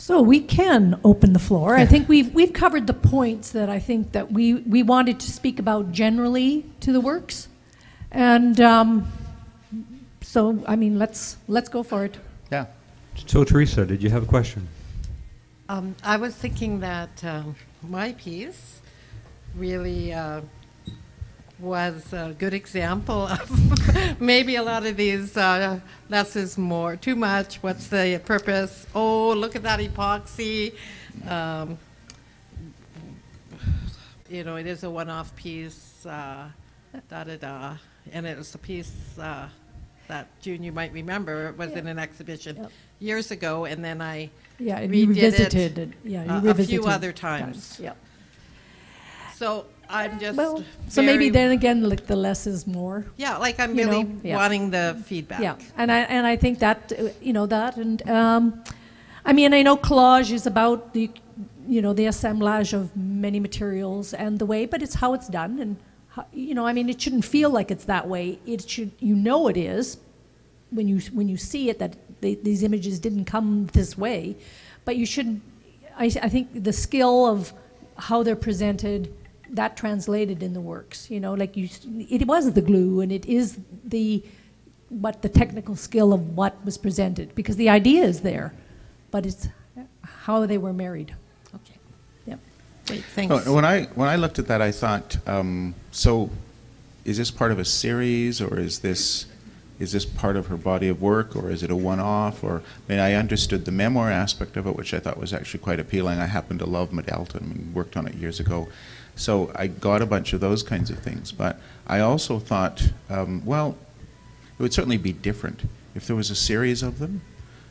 So we can open the floor. I think we've covered the points that I think that we wanted to speak about generally to the works, and so I mean let's go for it. Yeah. So Teresa, did you have a question? I was thinking that my piece really was a good example of maybe a lot of these less is more, too much, what's the purpose, oh, look at that epoxy. You know, it is a one-off piece, da-da-da, and it was a piece that, June, you might remember, it was in an exhibition years ago, and then I revisited it. A few other times. Yeah. So I'm just so maybe then again, like the less is more. Yeah, like I'm really wanting the feedback. Yeah, and I think that that, and I mean, I know collage is about the the assemblage of many materials and the way, but it's how it's done, and how, I mean, it shouldn't feel like it's that way. It should, it is when you see it that these images didn't come this way, but you shouldn't. I think the skill of how they're presented, that translated in the works, like it was the glue, and it is the technical skill of what was presented, because the idea is there, but it's how they were married. Okay. Yep. Great, thanks. When I looked at that, I thought, so is this part of a series, or is this part of her body of work, or is it a one-off? Or, I mean, I understood the memoir aspect of it, which I thought was actually quite appealing. I happen to love Medalton and worked on it years ago. So I got a bunch of those kinds of things. But I also thought, well, it would certainly be different if there was a series of them.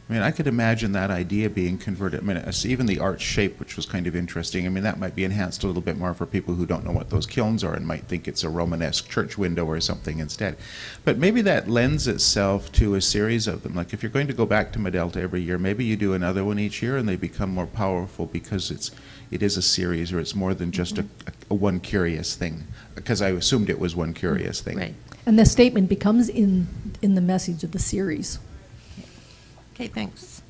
I mean, I could imagine that idea being converted. I mean, even the arch shape, which was kind of interesting. I mean, that might be enhanced a little bit more for people who don't know what those kilns are and might think it's a Romanesque church window or something instead. But maybe that lends itself to a series of them. Like if you're going to go back to Medalta every year, maybe you do another one each year, and they become more powerful because it is a series, or it's more than just a one curious thing. Because I assumed it was one curious thing. Right. And the statement becomes in the message of the series. Okay, thanks.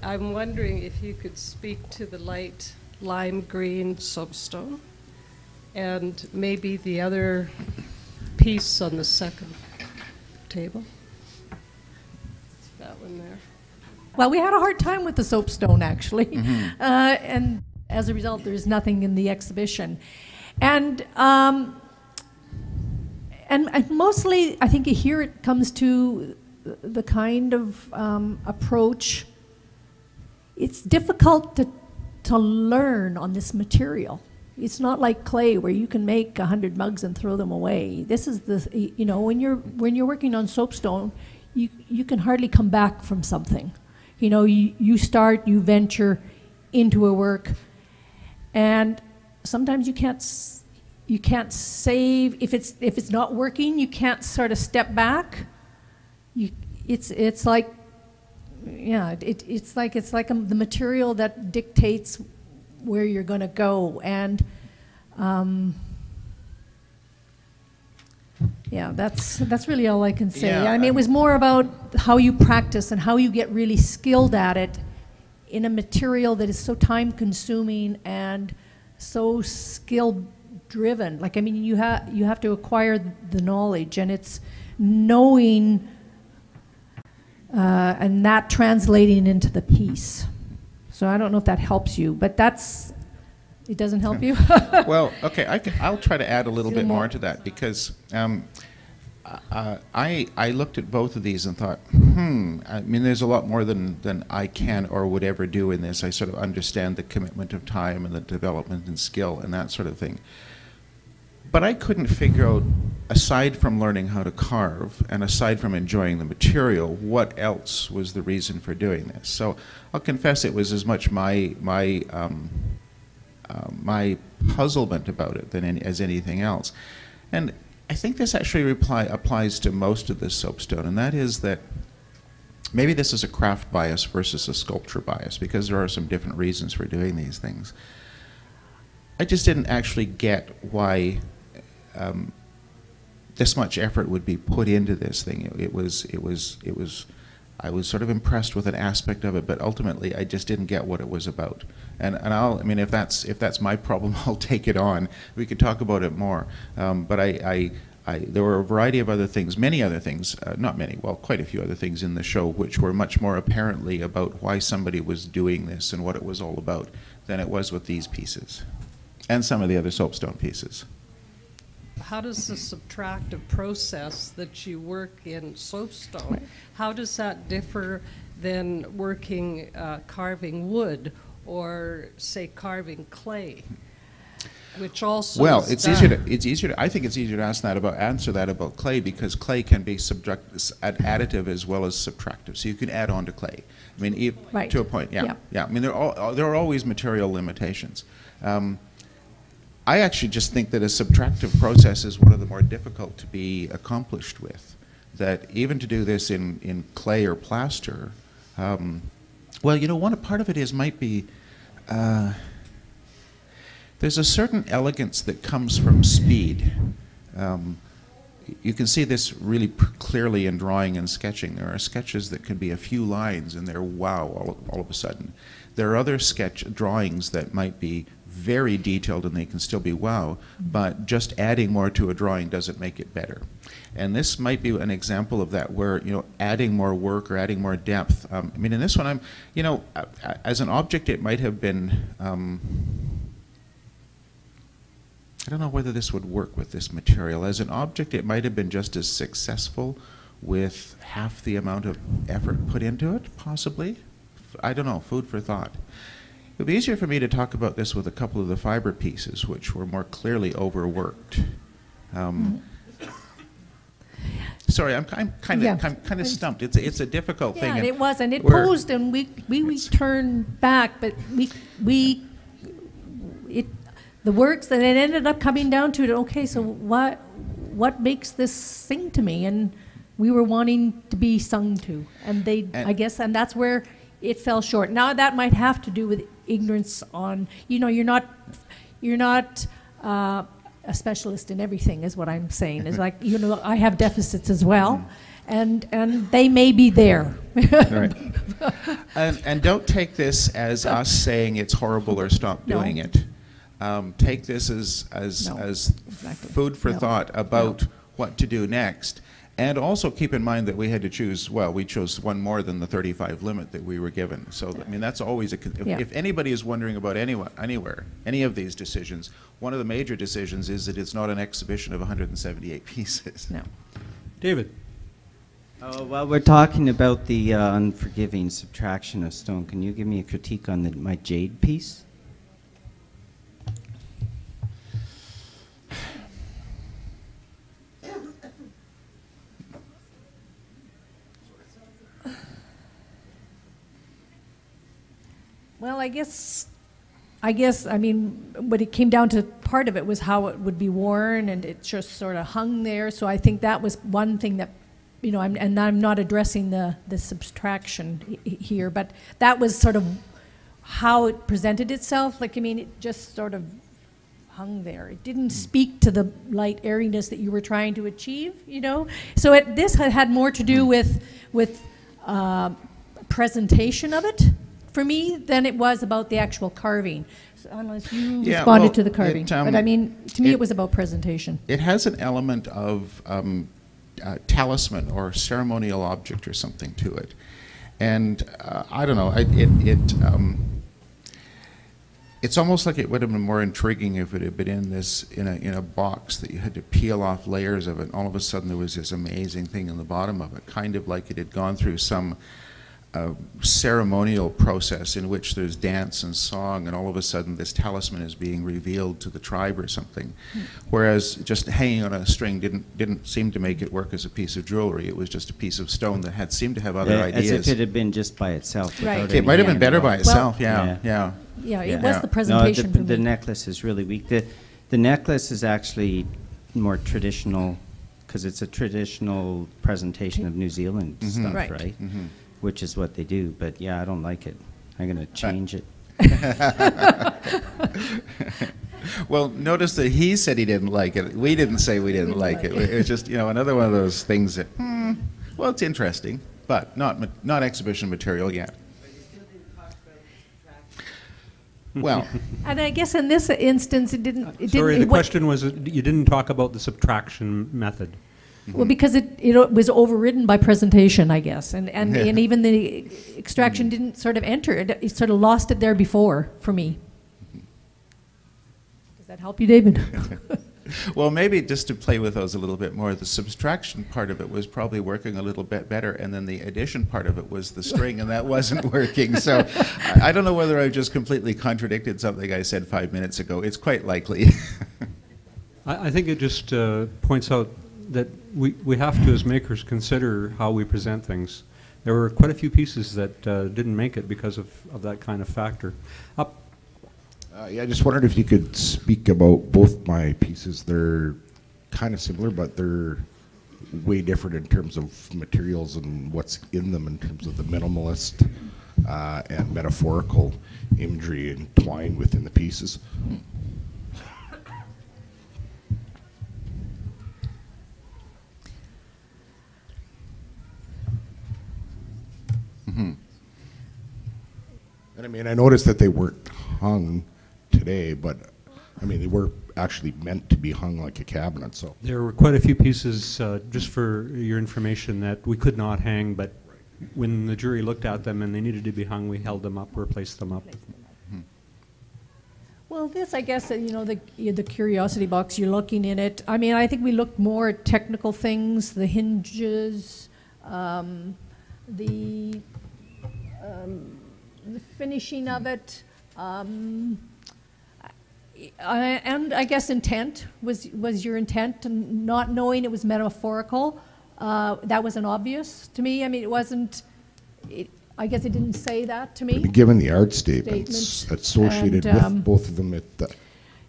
I'm wondering if you could speak to the light lime green soapstone and maybe the other piece on the second table. That one there. Well, we had a hard time with the soapstone, actually. And as a result, there's nothing in the exhibition. And mostly, I think here it comes to the kind of approach. It's difficult to learn on this material. It's not like clay where you can make 100 mugs and throw them away. This is when you're working on soapstone, you can hardly come back from something. You start, you venture into a work, and sometimes you can't save if it's not working. You can't sort of step back. It's like the material that dictates where you're going to go, and that's really all I can say. Yeah, I mean, it was more about how you practice and how you get really skilled at it in a material that is so time-consuming and so skill-driven. Like, I mean, you have to acquire the knowledge, and it's knowing and that translating into the piece. So I don't know if that helps you, but it doesn't help you? Well, okay, I'll try to add a little bit more to that, because I looked at both of these and thought, I mean, there's a lot more than I can or would ever do in this. I sort of understand the commitment of time and the development and skill and that sort of thing. But I couldn't figure out, aside from learning how to carve and aside from enjoying the material, what else was the reason for doing this. So I'll confess it was as much my puzzlement about it as anything else. And I think this actually applies to most of this soapstone, and that is that maybe this is a craft bias versus a sculpture bias, because there are some different reasons for doing these things. I just didn't actually get why this much effort would be put into this thing. It was I was sort of impressed with an aspect of it, but ultimately I just didn't get what it was about. And I mean, if that's my problem, I'll take it on. We could talk about it more. But there were a variety of other things, many other things, not many, well, quite a few other things in the show, which were much more apparently about why somebody was doing this and what it was all about than it was with these pieces, and some of the other soapstone pieces. How does the subtractive process that you work in soapstone, how does that differ than working, carving wood, or say carving clay, which also well, is it's done? easier to I think it's easier to answer that about clay, because clay can be additive as well as subtractive, so you can add on to clay. I mean, to a point, yeah. I mean, there are always material limitations. I actually just think that a subtractive process is one of the more difficult to be accomplished with. That even to do this in clay or plaster, well, you know, one part of it might be there's a certain elegance that comes from speed. You can see this really clearly in drawing and sketching. There are sketches that can be a few lines and they're wow all of a sudden. There are other drawings that might be very detailed and they can still be wow, but just adding more to a drawing doesn't make it better. And this might be an example of that, where, you know, adding more work or adding more depth. I mean, in this one, you know, as an object, it might have been, I don't know whether this would work with this material. As an object, it might have been just as successful with half the amount of effort put into it, possibly. I don't know, food for thought. It would be easier for me to talk about this with a couple of the fiber pieces, which were more clearly overworked. Sorry, I'm kind of stumped. It's a difficult thing. Yeah, it was, and it posed, and we turned back, but the works, and it ended up coming down to, okay, so what makes this sing to me? And we were wanting to be sung to, and I guess, and that's where it fell short. Now that might have to do with ignorance on, you know, you're not a specialist in everything, is what I'm saying. It's like, you know, I have deficits as well, and they may be there. Right. And don't take this as us saying it's horrible or stop doing it. Take this as food for thought about what to do next. And also keep in mind that we had to choose, well, we chose one more than the 35 limit that we were given. So, I mean, that's always if anybody is wondering about any of these decisions, one of the major decisions is that it's not an exhibition of 178 pieces. No. David. Well, we're talking about the unforgiving subtraction of stone. Can you give me a critique on my jade piece? Well, I guess, I mean, what it came down to, part of it was how it would be worn, and it just sort of hung there. So I think that was one thing that, you know, I'm not addressing the subtraction here, but that was sort of how it presented itself. Like, I mean, it just sort of hung there. It didn't speak to the light airiness that you were trying to achieve, you know. So this had more to do with presentation of it, for me, than it was about the actual carving. So unless you responded to the carving. But I mean, to me it was about presentation. It has an element of talisman or ceremonial object or something to it. And I don't know, it's almost like it would have been more intriguing if it had been in a box that you had to peel off layers of it, and all of a sudden there was this amazing thing in the bottom of it, kind of like it had gone through some ceremonial process in which there's dance and song, and all of a sudden this talisman is being revealed to the tribe or something. Whereas just hanging on a string didn't seem to make it work as a piece of jewelry. It was just a piece of stone that seemed to have other ideas. As if it had been just by itself. Right. It might have been better by itself. Yeah, it was the presentation. No, the necklace is really weak. The necklace is actually more traditional, because it's a traditional presentation of New Zealand stuff, right? Mm-hmm. Which is what they do, but yeah, I don't like it. I'm going to change it. Well, notice that he said he didn't like it. We didn't say we didn't like it. It was just, you know, another one of those things that, well, it's interesting, but not exhibition material yet. Well, And I guess in this instance, it didn't. It Sorry, didn't, the question was, you didn't talk about the subtraction method. Well, because it was overridden by presentation, I guess, and even the extraction didn't sort of enter it. It sort of lost it there before for me. Does that help you, David? well, maybe just to play with those a little bit more, the subtraction part of it was probably working a little bit better, and then the addition part of it was the string, and that wasn't working. So I don't know whether I've just completely contradicted something I said 5 minutes ago. It's quite likely. I think it just points out that we have to, as makers, consider how we present things. There were quite a few pieces that didn't make it because of that kind of factor. Up. Yeah, I just wondered if you could speak about both my pieces. They're kind of similar, but they're way different in terms of materials and what's in them in terms of the minimalist and metaphorical imagery entwined within the pieces. Mm-hmm. And I mean, I noticed that they weren't hung today, but I mean, they were actually meant to be hung like a cabinet. So There were quite a few pieces, just for your information, that we could not hang, but when the jury looked at them and they needed to be hung, we held them up or placed them up. Well, this, I guess, the curiosity box, you're looking in it. I mean, I think we looked more at technical things, the hinges, the finishing of it, and I guess intent was your intent, and not knowing it was metaphorical. That wasn't obvious to me. I mean, it wasn't. I guess it didn't say that to me. given the art statements associated with both of them,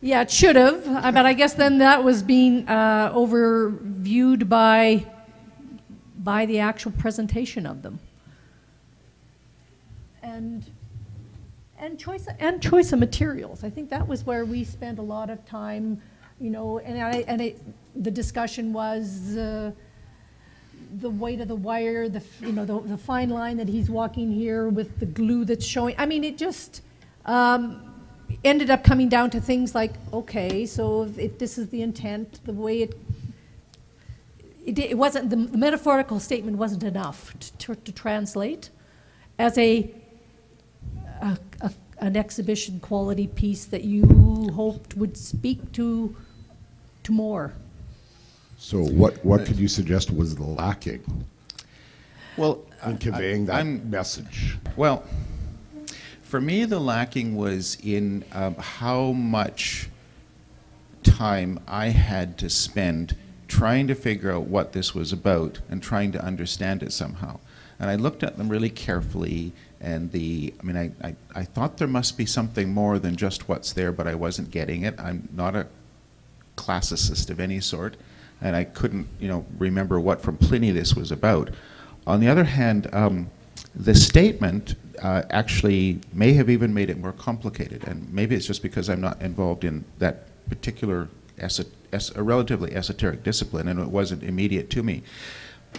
yeah, it should have. But I guess then that was being overviewed by the actual presentation of them. And choice of materials. I think that was where we spent a lot of time, the discussion was the weight of the wire, the fine line that he's walking here with the glue that's showing. I mean, it just ended up coming down to things like, okay, so if this is the intent, the way it wasn't, the metaphorical statement wasn't enough to translate as an exhibition quality piece that you hoped would speak to more. So what could you suggest was lacking? Well, in conveying that message. Well, for me, the lacking was in how much time I had to spend trying to figure out what this was about and trying to understand it somehow. And I looked at them really carefully, and I thought there must be something more than just what's there, but I wasn't getting it. I'm not a classicist of any sort, and I couldn't, remember what from Pliny this was about. On the other hand, the statement actually may have even made it more complicated, and maybe it's just because I'm not involved in that particular a relatively esoteric discipline, and it wasn't immediate to me.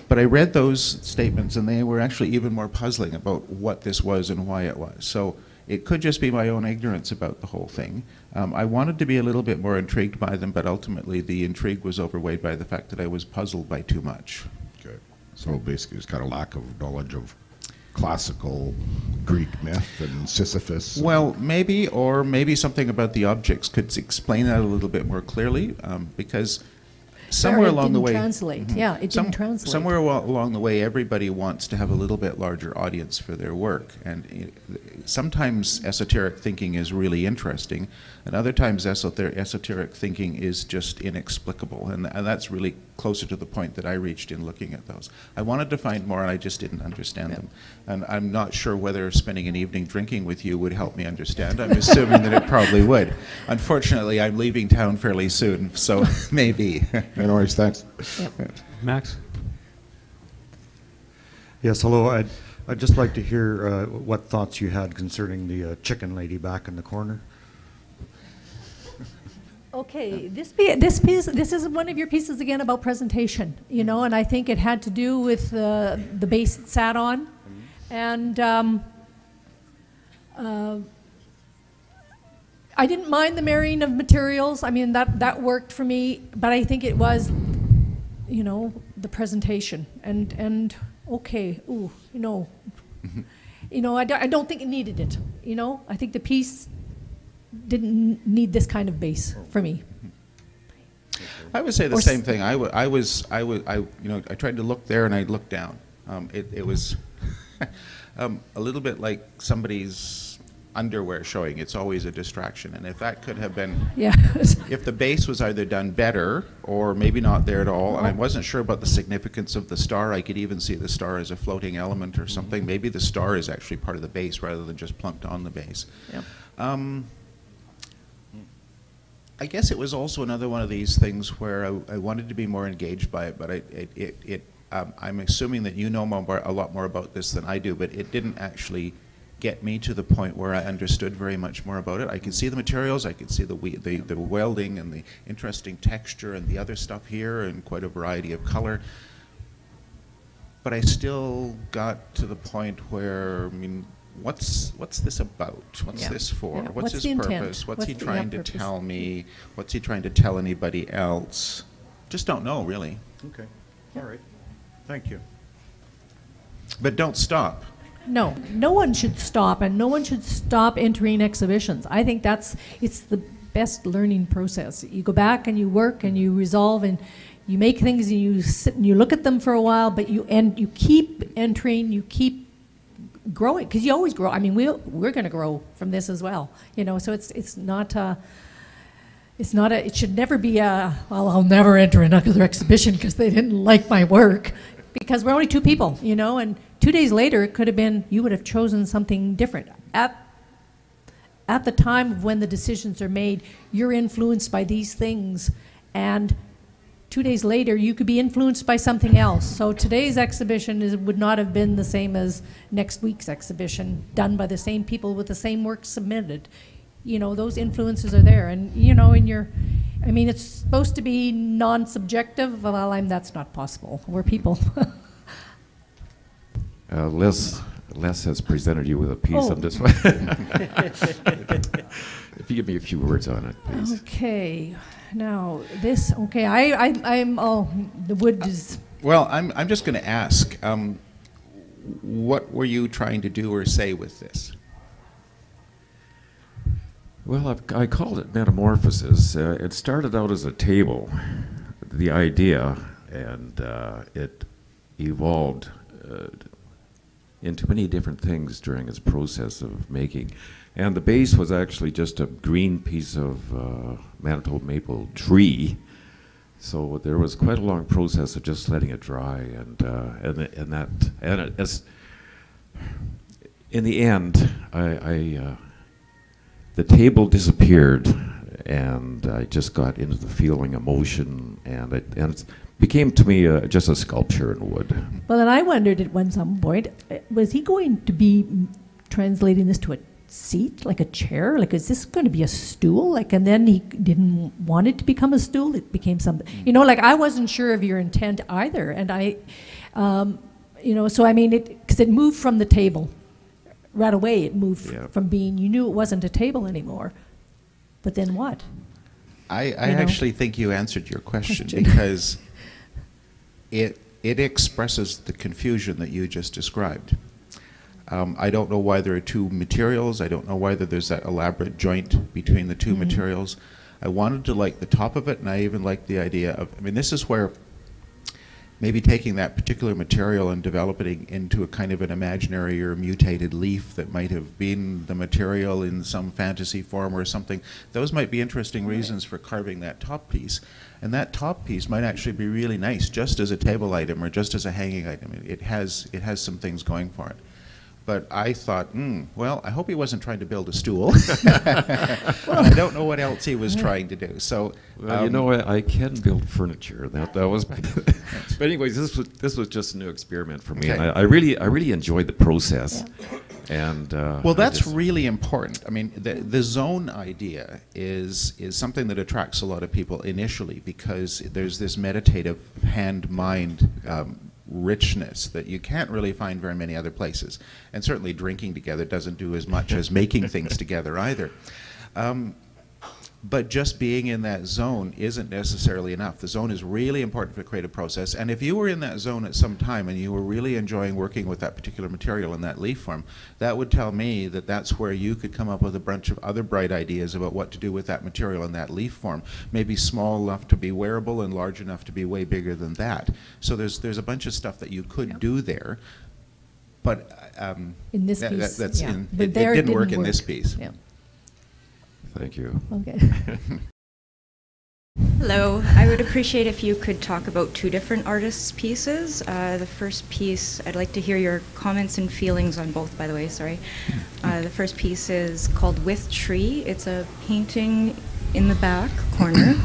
But I read those statements, and they were actually even more puzzling about what this was and why it was. So it could just be my own ignorance about the whole thing. I wanted to be a little bit more intrigued by them, but ultimately the intrigue was overweighed by the fact that I was puzzled by too much. Okay. So basically it's got a lack of knowledge of classical Greek myth and Sisyphus. Well, maybe, or maybe something about the objects could explain that a little bit more clearly, because somewhere along the way, it didn't translate. Somewhere along the way, everybody wants to have a little bit larger audience for their work, and sometimes esoteric thinking is really interesting, and other times esoteric thinking is just inexplicable, and that's really closer to the point that I reached in looking at those. I wanted to find more, and I just didn't understand them, and I'm not sure whether spending an evening drinking with you would help me understand. I'm assuming that it probably would. Unfortunately, I'm leaving town fairly soon, so maybe. Anyways, thanks. Yep. Max? Yes, hello. I'd just like to hear what thoughts you had concerning the chicken lady back in the corner. Okay, this is one of your pieces again about presentation, you know, and I think it had to do with the base it sat on, and I didn't mind the marrying of materials. I mean, that worked for me, but I think it was, you know, the presentation and okay, ooh, you know, you know, I don't think it needed it. You know, I think the piece didn't need this kind of base for me. I would say the same thing. I you know, I tried to look there and I looked down. It was a little bit like somebody's underwear showing. It's always a distraction, and if that could have been, yeah, if the base was either done better or maybe not there at all, and I wasn't sure about the significance of the star. I could even see the star as a floating element or something. Maybe the star is actually part of the base rather than just plunked on the base. Yep. I guess it was also another one of these things where I wanted to be more engaged by it, but I'm assuming that you know a lot more about this than I do, but it didn't actually get me to the point where I understood very much more about it. I could see the materials, I could see the welding and the interesting texture and the other stuff here and quite a variety of color. But I still got to the point where, I mean, what's this about? What's this for? Yeah. What's his the purpose? What's he the trying to purpose? tell me? What's he trying to tell anybody else? Just don't know, really. Okay. All right. Thank you. But don't stop. No, no one should stop, and no one should stop entering exhibitions. I think it's the best learning process. You go back and you work and you resolve and you make things and you sit and you look at them for a while, but you keep entering, you keep growing, because you always grow. I mean, we're going to grow from this as well, you know. So it's not it should never be well, I'll never enter another exhibition because they didn't like my work, because we're only two people, you know, and 2 days later it could have been, you would have chosen something different. At the time of when the decisions are made, you're influenced by these things, and 2 days later you could be influenced by something else. So today's exhibition would not have been the same as next week's exhibition, done by the same people with the same work submitted. You know, those influences are there, and you know, I mean, it's supposed to be non-subjective. Well, that's not possible. We're people. Les has presented you with a piece on this one. If you give me a few words on it, please. Okay, now this. Okay, I'm. Oh, the wood is. Well, I'm just going to ask. What were you trying to do or say with this? Well, I called it Metamorphosis. It started out as a table, the idea, and it evolved into many different things during its process of making. And the base was actually just a green piece of Manitoba maple tree. So there was quite a long process of just letting it dry, and in the end, the table disappeared, and I just got into the feeling, emotion, and it became to me just a sculpture in wood. Well, then I wondered at some point, was he going to be translating this to a seat, like a chair? Like, is this going to be a stool? Like, and then he didn't want it to become a stool. It became something. You know, like, I wasn't sure of your intent either, and you know, so I mean, because it moved from the table. Right away, it moved from being, you knew it wasn't a table anymore. But then what? I actually think you answered your question because it expresses the confusion that you just described. I don't know why there are two materials. I don't know why there's that elaborate joint between the two materials. I wanted to like the top of it, and I even liked the idea of, I mean, this is where maybe taking that particular material and developing into a kind of an imaginary or mutated leaf that might have been the material in some fantasy form or something, those might be interesting reasons for carving that top piece. And that top piece might actually be really nice just as a table item or just as a hanging item. It has some things going for it. But I thought, well, I hope he wasn't trying to build a stool. Well, but I don't know what else he was trying to do. So, well, you know, I can build furniture. That was, but anyways, this was just a new experiment for me, Okay. and I really enjoyed the process. Yeah. And well, that's really important. I mean, the zone idea is something that attracts a lot of people initially, because there's this meditative hand-mind richness that you can't really find very many other places. And certainly drinking together doesn't do as much as making things together either. But just being in that zone isn't necessarily enough. The zone is really important for the creative process. And if you were in that zone at some time and you were really enjoying working with that particular material in that leaf form, that would tell me that that's where you could come up with a bunch of other bright ideas about what to do with that material in that leaf form. Maybe small enough to be wearable and large enough to be way bigger than that. So there's a bunch of stuff that you could do there. But in this piece, it didn't work in this piece. Yeah. Thank you. Okay. Hello. I would appreciate if you could talk about two different artists' pieces. The first piece, I'd like to hear your comments and feelings on both, by the way, sorry. The first piece is called With Tree. It's a painting in the back corner.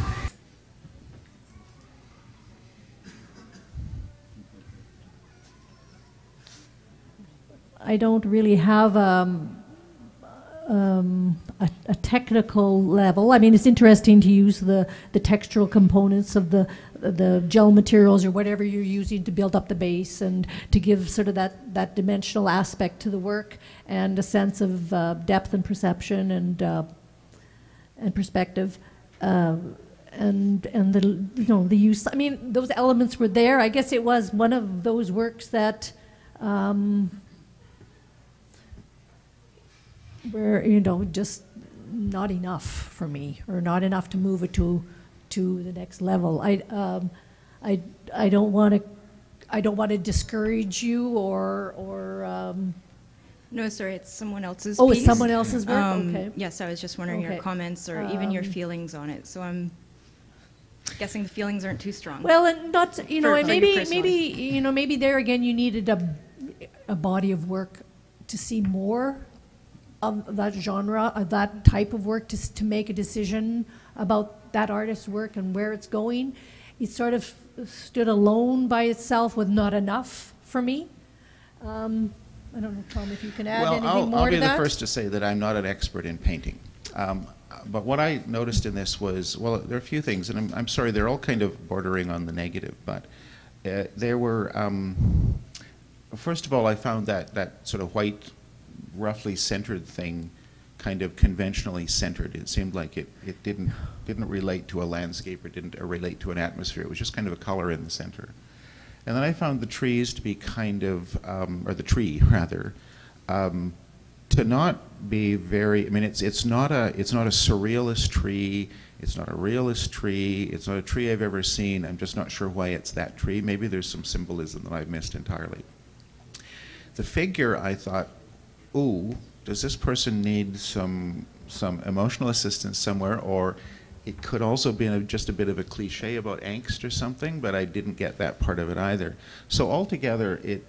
I don't really have a technical level. I mean, it's interesting to use the textural components of the gel materials or whatever you're using to build up the base and to give sort of that dimensional aspect to the work and a sense of depth and perception and perspective. And the use. I mean, those elements were there. I guess it was one of those works that were just not enough for me, or not enough to move it to the next level. I don't want to discourage you or. No, sorry, it's someone else's Oh, piece. it's someone else's work? Okay. Yes, I was just wondering your comments or even your feelings on it. So I'm guessing the feelings aren't too strong. Well, and not, For maybe there again you needed a body of work to see more of that genre, of that type of work to make a decision about that artist's work and where it's going. It sort of stood alone by itself with not enough for me. I don't know, Tom, if you can add anything more to that. Well, I'll be the first to say that I'm not an expert in painting. But what I noticed in this was, well, there are a few things, and I'm sorry, they're all kind of bordering on the negative, but there were, first of all, I found that sort of white, roughly centered thing kind of conventionally centered. It seemed like it didn't relate to a landscape or didn't relate to an atmosphere. It was just kind of a color in the center. And then I found the trees to be kind of, or the tree rather, to not be very. I mean, it's not a surrealist tree. It's not a realist tree. It's not a tree I've ever seen. I'm just not sure why it's that tree. Maybe there's some symbolism that I've missed entirely. The figure, I thought, ooh, does this person need some emotional assistance somewhere? Or it could also be just a bit of a cliche about angst or something, but I didn't get that part of it either. So altogether, it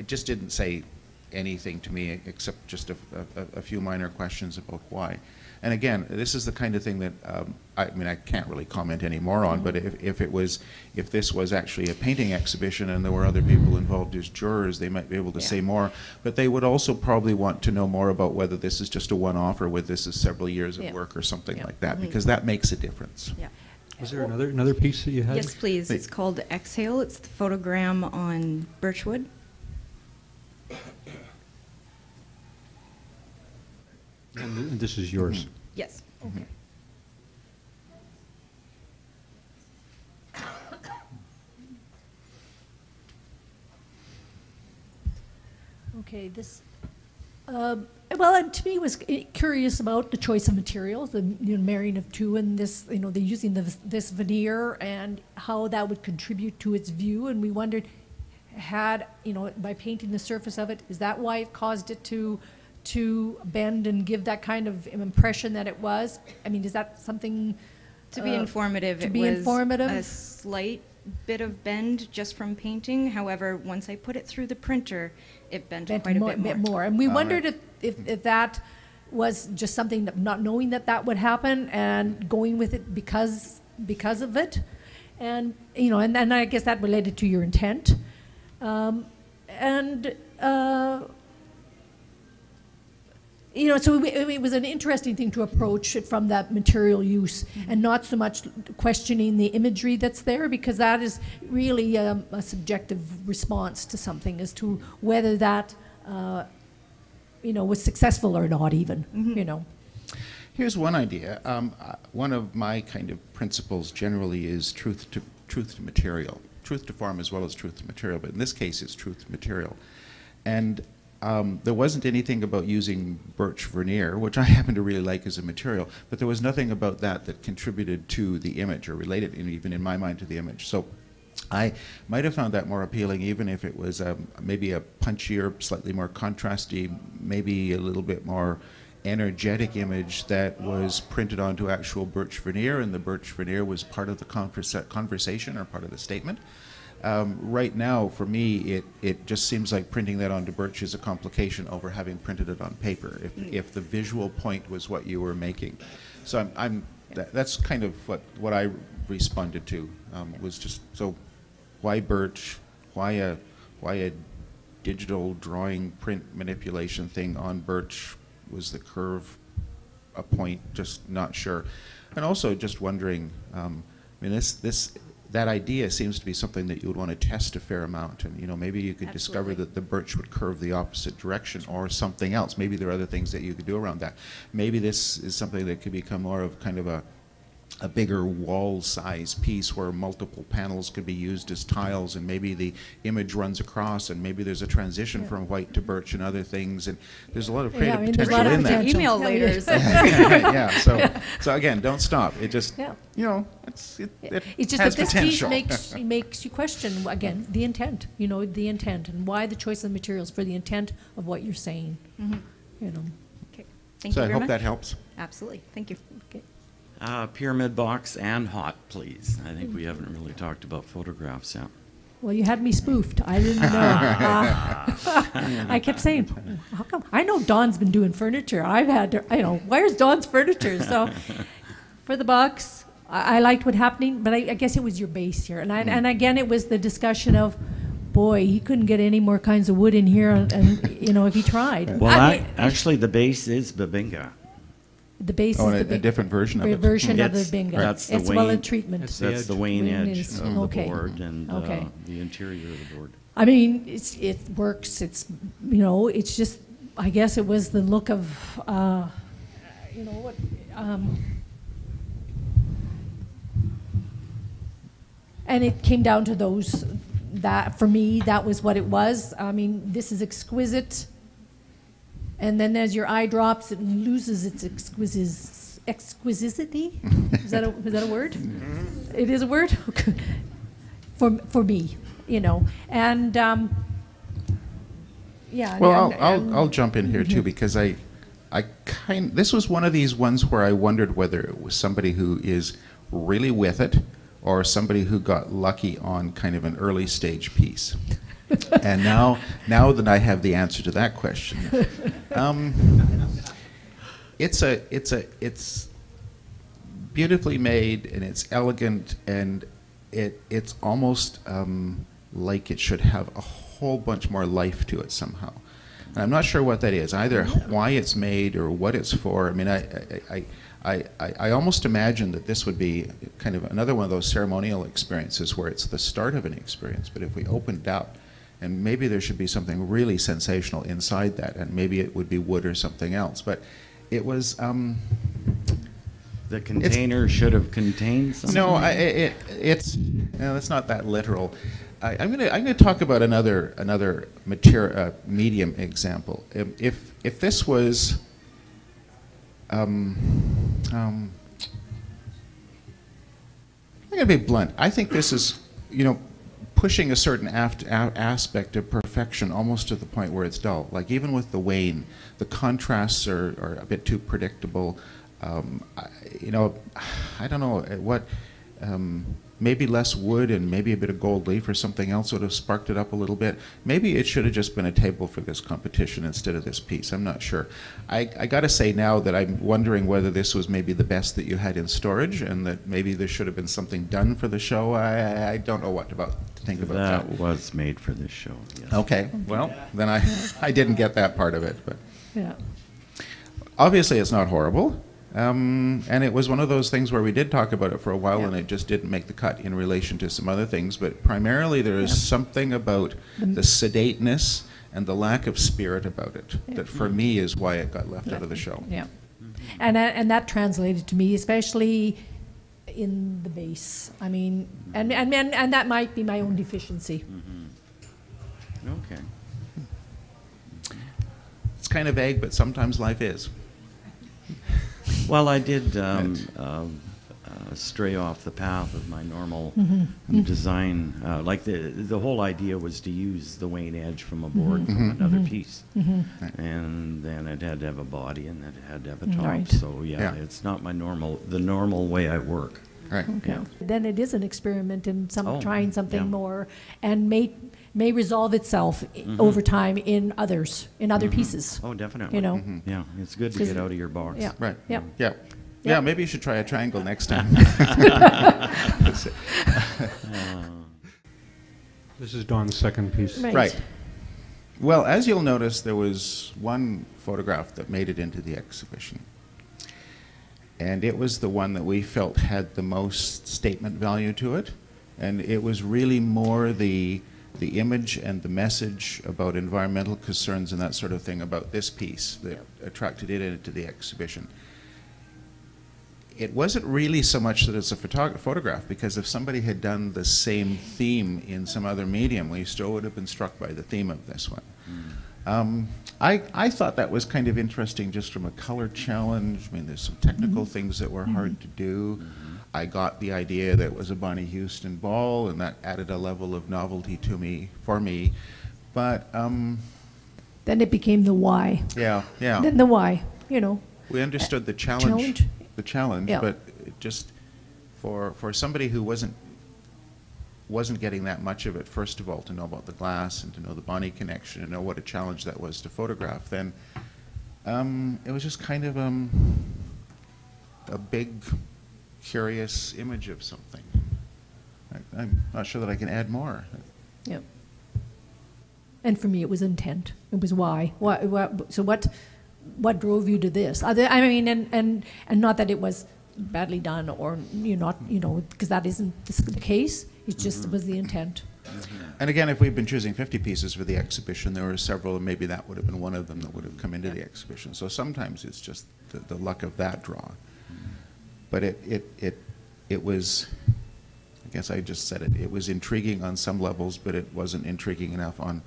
just didn't say anything to me except just a few minor questions about why. And again, this is the kind of thing that I mean, I can't really comment any more on. But if this was actually a painting exhibition and there were other people involved as jurors, they might be able to say more. But they would also probably want to know more about whether this is just a one-off or whether this is several years of work or something like that, because that makes a difference. Yeah. Was there another piece that you had? Yes, please. It's called Exhale. It's the photogram on birchwood. And this is yours. Yes. Okay. Okay, this, well, and to me was curious about the choice of materials, the marrying of two, and this, they're using this veneer and how that would contribute to its view, and we wondered, by painting the surface of it, is that why it caused it to bend and give that kind of impression that it was? I mean, is that something? To be informative, it was a slight bit of bend just from painting. However, once I put it through the printer, it bent quite a bit more. And we wondered if that was just something that not knowing that would happen and going with it because of it. And, you know, and I guess that related to your intent. You know, so it was an interesting thing to approach it from that material use and not so much questioning the imagery that's there, because that is really a subjective response to something as to whether that, you know, was successful or not even, you know. Here's one idea. One of my kind of principles generally is truth to material. Truth to form as well as truth to material, but in this case it's truth to material. And there wasn't anything about using birch veneer, which I happen to really like as a material, but there was nothing about that contributed to the image or related, even in my mind, to the image. So I might have found that more appealing, even if it was maybe a punchier, slightly more contrasty, maybe a little bit more energetic image that was printed onto actual birch veneer, and the birch veneer was part of the conversation or part of the statement. Right now, for me, it just seems like printing that onto birch is a complication over having printed it on paper, if the visual point was what you were making. So that's kind of what I responded to, was just, so why birch? Why a digital drawing print manipulation thing on birch? Was the curve a point? Just not sure. And also just wondering, I mean, that idea seems to be something that you would want to test a fair amount, and you know, maybe you could discover that the birch would curve the opposite direction or something else. Maybe there are other things that you could do around that. Maybe this is something that could become more of kind of a bigger wall size piece where multiple panels could be used as tiles, and maybe the image runs across, and maybe there's a transition from white to birch and other things, and there's a lot of creative potential in that. Email later. Yeah, so again, don't stop. It just, you know, it it's just has that this potential. piece makes you question, again, the intent, you know, the intent, and why the choice of materials for the intent of what you're saying, you know. Okay, thank you very much. So I hope that helps. Absolutely, thank you. Okay. Pyramid box and hot, please. I think we haven't really talked about photographs yet. Well, you had me spoofed. I didn't know. I kept saying, how come? I know Dawn's been doing furniture. I've had to, you know, where's Dawn's furniture? So for the box, I liked what happening, but I guess it was your base here. And again, it was the discussion of, boy, he couldn't get any more kinds of wood in here, and you know, if he tried. Well, actually, the base is Babinga. The base is a different version of it. Version of the Babinga. That's the it's Wayne, well a treatment. That's the Wayne edge of the okay. board and the interior of the board. I mean, it works. It's, you know, it's just, I guess it was the look of, you know what. And it came down to those. That for me, that was what it was. I mean, this is exquisite. And then as your eye drops, it loses its exquisity. Is that a word? Mm-hmm. It is a word? For me, you know. And yeah. Well, I'll jump in here too, because this was one of these ones where I wondered whether it was somebody who is really with it or somebody who got lucky on kind of an early stage piece. And now that I have the answer to that question, it's beautifully made, and it's elegant, and it's almost like it should have a whole bunch more life to it somehow. And I'm not sure what that is, either why it's made or what it's for. I mean, I almost imagine that this would be kind of another one of those ceremonial experiences where it's the start of an experience, but if we opened up, and maybe there should be something really sensational inside that, and maybe it would be wood or something else. But it was... the container should have contained something? No, it's not that literal. I'm gonna talk about another medium example. If this was... I'm gonna be blunt. I think this is, you know, pushing a certain aspect of perfection almost to the point where it's dull. Like even with the Wayne, the contrasts are a bit too predictable. You know, I don't know what maybe less wood and maybe a bit of gold leaf or something else would have sparked it up a little bit. Maybe it should have just been a table for this competition instead of this piece. I'm not sure. I got to say now that I'm wondering whether this was maybe the best that you had in storage and that maybe there should have been something done for the show. I don't know what to think about that. That was made for this show, yes. Okay, well, then I didn't get that part of it. But Yeah. obviously it's not horrible. And it was one of those things where we did talk about it for a while and it just didn't make the cut in relation to some other things. But primarily there is something about the sedateness and the lack of spirit about it that for me is why it got left out of the show. Yeah. And that translated to me, especially in the base. I mean, and that might be my own deficiency. Okay. It's kind of vague, but sometimes life is. Well, I did stray off the path of my normal design. Like the whole idea was to use the wane edge from a board from another piece. And then it had to have a body and it had to have a top. Right. So yeah, it's not the normal way I work. Right. Okay. Yeah. Then it is an experiment in trying something yeah. more, and may resolve itself over time in other pieces. Oh, definitely. You know. Yeah, it's good to get out of your box. Yeah. Right. Yep. Yeah. Yeah, maybe you should try a triangle next time. This is Don's second piece. Right. Well, as you'll notice, there was one photograph that made it into the exhibition. And it was the one that we felt had the most statement value to it. And it was really more the image and the message about environmental concerns and that sort of thing about this piece that attracted it into the exhibition. It wasn't really so much that it's a photograph, because if somebody had done the same theme in some other medium, we still would have been struck by the theme of this one. I thought that was kind of interesting just from a color challenge. I mean, there's some technical things that were hard to do. I got the idea that it was a Bonnie Houston ball, and that added a level of novelty for me. But Then it became the why. yeah. Then the why, you know. We understood the challenge. But it just for somebody who wasn't getting that much of it, first of all, to know about the glass and to know the Bonnie connection and know what a challenge that was to photograph, then it was just kind of a big, curious image of something. I'm not sure that I can add more. Yep. And for me, it was intent. It was why. So what drove you to this? I mean, and not that it was badly done or because that isn't the case. It just was the intent. And again, if we've been choosing 50 pieces for the exhibition, there were several, and maybe that would have been one of them that would have come into the exhibition. So sometimes it's just the luck of that draw. But it was, I guess I just said it, it was intriguing on some levels, but it wasn't intriguing enough on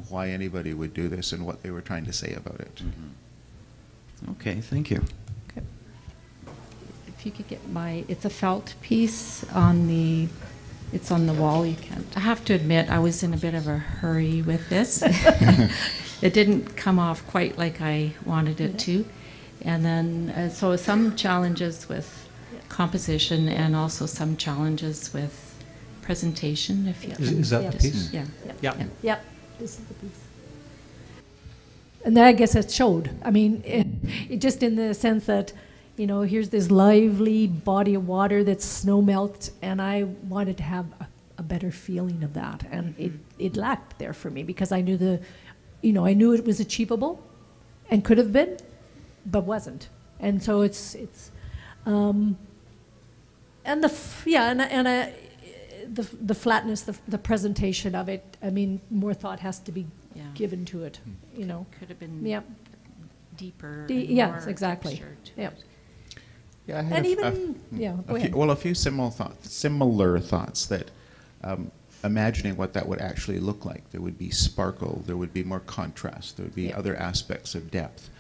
why anybody would do this and what they were trying to say about it. Okay, thank you. Okay. If you could get it's a felt piece it's on the wall. You can't. I have to admit, I was in a bit of a hurry with this. It didn't come off quite like I wanted it to. And then, so some challenges with composition and also some challenges with presentation. If you Is that the piece? Yeah. Yep. This is the piece. And then I guess it showed. I mean, it just in the sense that, here's this lively body of water that's snow melt, and I wanted to have a better feeling of that, and it lacked there for me because I knew I knew it was achievable, and could have been, but wasn't, and so and the flatness, the presentation of it. I mean, more thought has to be given to it. Could have been deeper. Yes, exactly. Yep. Yeah, I had a few similar thoughts that imagining what that would actually look like. There would be sparkle, there would be more contrast, there would be other aspects of depth.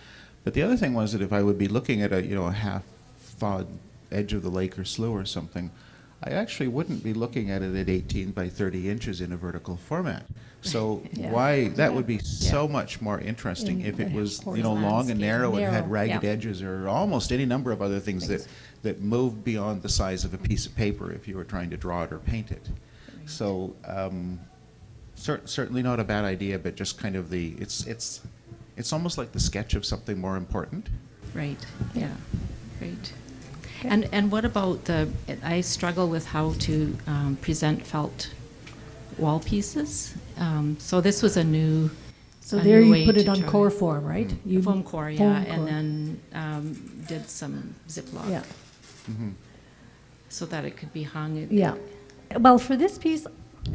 But the other thing was that if I would be looking at a half-thawed edge of the lake or slough or something, I actually wouldn't be looking at it at 18 by 30 inches in a vertical format. So why, that would be so much more interesting if it was, you know, long and narrow and had ragged edges, or almost any number of other things that moved beyond the size of a piece of paper if you were trying to draw it or paint it. So certainly not a bad idea, but just kind of it's almost like the sketch of something more important. Right, yeah, great. And what about I struggle with how to present felt wall pieces. So this was a new So there you put it on core form, right? You foam core, and then did some Ziploc. Yeah. So that it could be hung. Yeah. Well, for this piece,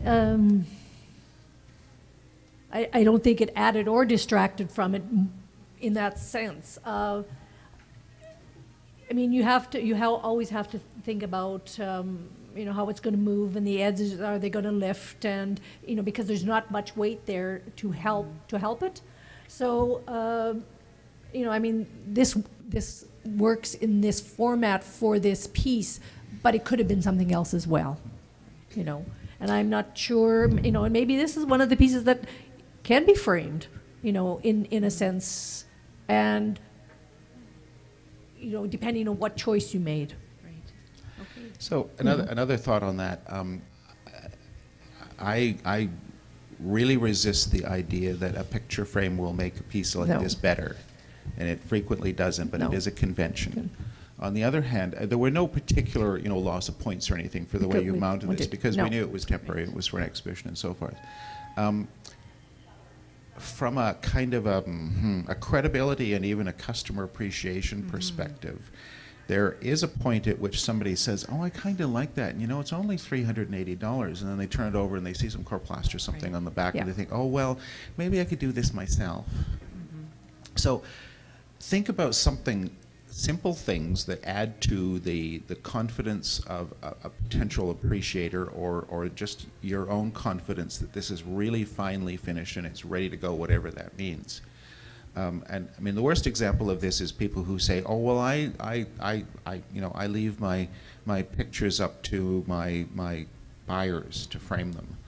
I don't think it added or distracted from it in that sense. I mean, you always have to think about, you know, how it's going to move, and the edges, are they going to lift, and, you know, because there's not much weight there to help it. So, you know, I mean, this works in this format for this piece, but it could have been something else as well, you know. And I'm not sure, you know, and maybe this is one of the pieces that can be framed, you know, in a sense, and, you know, depending on what choice you made. Right. Okay. So another thought on that. I really resist the idea that a picture frame will make a piece like this better, and it frequently doesn't. But it is a convention. On the other hand, there were no particular, you know, loss of points or anything for the way you mounted this, because we knew it was temporary. It was for an exhibition and so forth. From a kind of a credibility and even a customer appreciation perspective, there is a point at which somebody says, oh, I kind of like that, and you know, it's only $380, and then they turn it over and they see some Corplast or something on the back, and they think, oh, well, maybe I could do this myself. So think about simple things that add to the confidence of a potential appreciator, or just your own confidence that this is really finely finished and it's ready to go, whatever that means. And I mean, the worst example of this is people who say, oh, well, you know, I leave my pictures up to my buyers to frame them.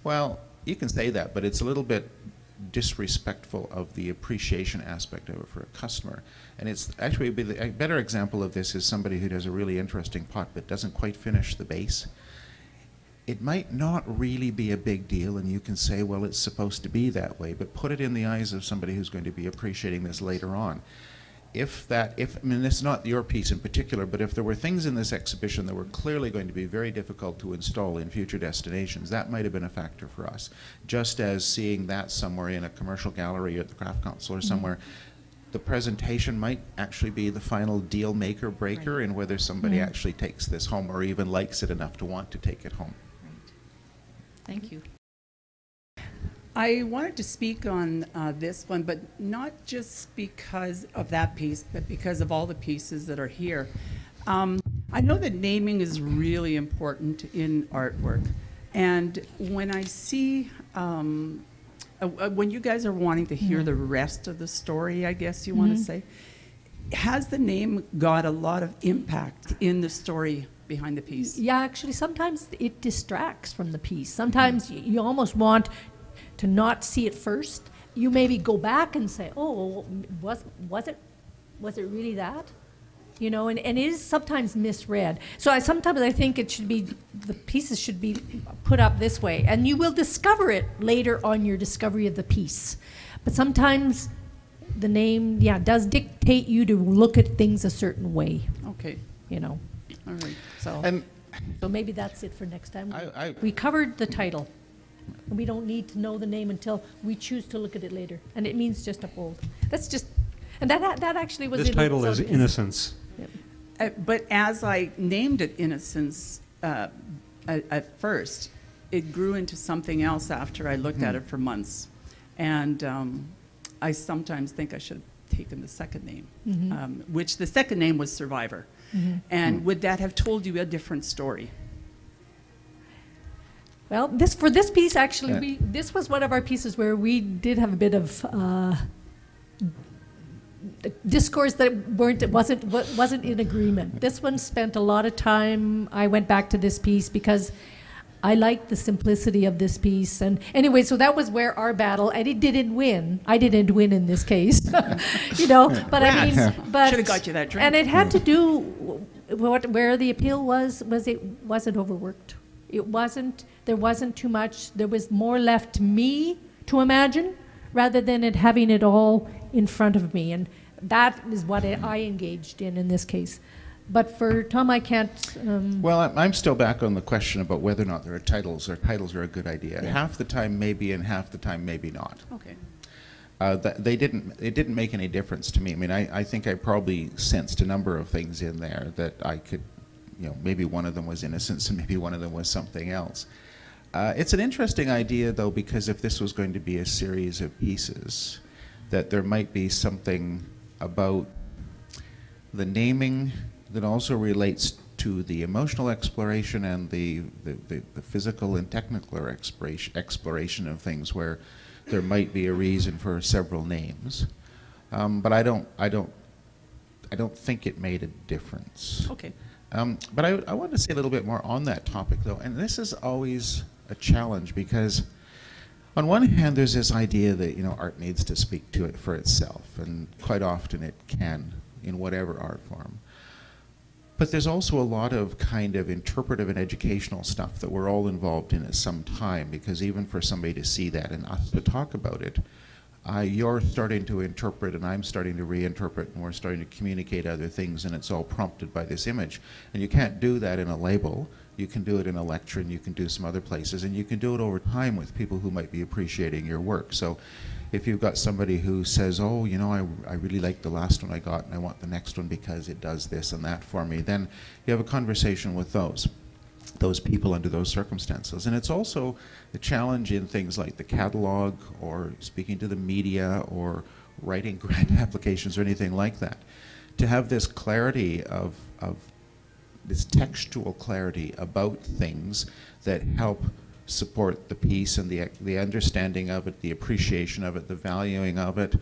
Well, you can say that, but it's a little bit disrespectful of the appreciation aspect of it for a customer. And it's actually a better example of this is somebody who does a really interesting pot but doesn't quite finish the base. It might not really be a big deal, and you can say, well, it's supposed to be that way, but put it in the eyes of somebody who's going to be appreciating this later on. I mean, it's not your piece in particular, but if there were things in this exhibition that were clearly going to be very difficult to install in future destinations, that might have been a factor for us. Just as seeing that somewhere in a commercial gallery at the Craft Council or somewhere, the presentation might actually be the final deal maker breaker in whether somebody actually takes this home or even likes it enough to want to take it home. Right. Thank you. I wanted to speak on this one, but not just because of that piece, but because of all the pieces that are here. I know that naming is really important in artwork. And when I see, when you guys are wanting to hear the rest of the story, I guess you want to say, has the name got a lot of impact in the story behind the piece? Yeah, actually, sometimes it distracts from the piece. Sometimes you almost want to not see it first. You maybe go back and say, oh, was it really that? You know, and it is sometimes misread. So sometimes I think it should be, the pieces should be put up this way, and you will discover it later on your discovery of the piece. But sometimes the name, does dictate you to look at things a certain way. Okay. You know. All right. So maybe that's it for next time. We covered the title. And we don't need to know the name until we choose to look at it later. And it means just uphold. That's just, and that actually was... This title is Innocence. Yep. But as I named it Innocence at first, it grew into something else after I looked at it for months. And I sometimes think I should have taken the second name, which the second name was Survivor. And would that have told you a different story? Well, for this piece, actually, this was one of our pieces where we did have a bit of discourse that wasn't in agreement. This one spent a lot of time. I went back to this piece because I liked the simplicity of this piece. And anyway, so that was where our battle, and it didn't win. I didn't win in this case, you know. But I mean, but should have got you that drink. And it had to do where the appeal was it wasn't overworked. It wasn't. There wasn't too much. There was more left to me to imagine, rather than it having it all in front of me. And that is what I engaged in this case. But for Tom, I can't... Well, I'm still back on the question about whether or not there are titles, or titles are a good idea. Yeah. Half the time maybe, and half the time maybe not. Okay. It didn't make any difference to me. I mean, I think I probably sensed a number of things in there that I could, you know, maybe one of them was innocence and maybe one of them was something else. It's an interesting idea, though, because if this was going to be a series of pieces, that there might be something about the naming that also relates to the emotional exploration and the physical and technical exploration of things, where there might be a reason for several names. But I don't think it made a difference. Okay. But I want to say a little bit more on that topic, though, and this is always a challenge, because on one hand there's this idea that, you know, art needs to speak to it for itself, and quite often it can in whatever art form. But there's also a lot of kind of interpretive and educational stuff that we're all involved in at some time, because even for somebody to see that and us to talk about it, you're starting to interpret and I'm starting to reinterpret, and we're starting to communicate other things, and it's all prompted by this image. And you can't do that in a label. You can do it in a lecture, and you can do some other places, and you can do it over time with people who might be appreciating your work. So if you've got somebody who says, oh, you know, I really like the last one I got, and I want the next one because it does this and that for me, then you have a conversation with those people under those circumstances. And it's also a challenge in things like the catalog, or speaking to the media, or writing grant applications or anything like that, to have this clarity of this textual clarity about things that help support the piece and the understanding of it, the appreciation of it, the valuing of it.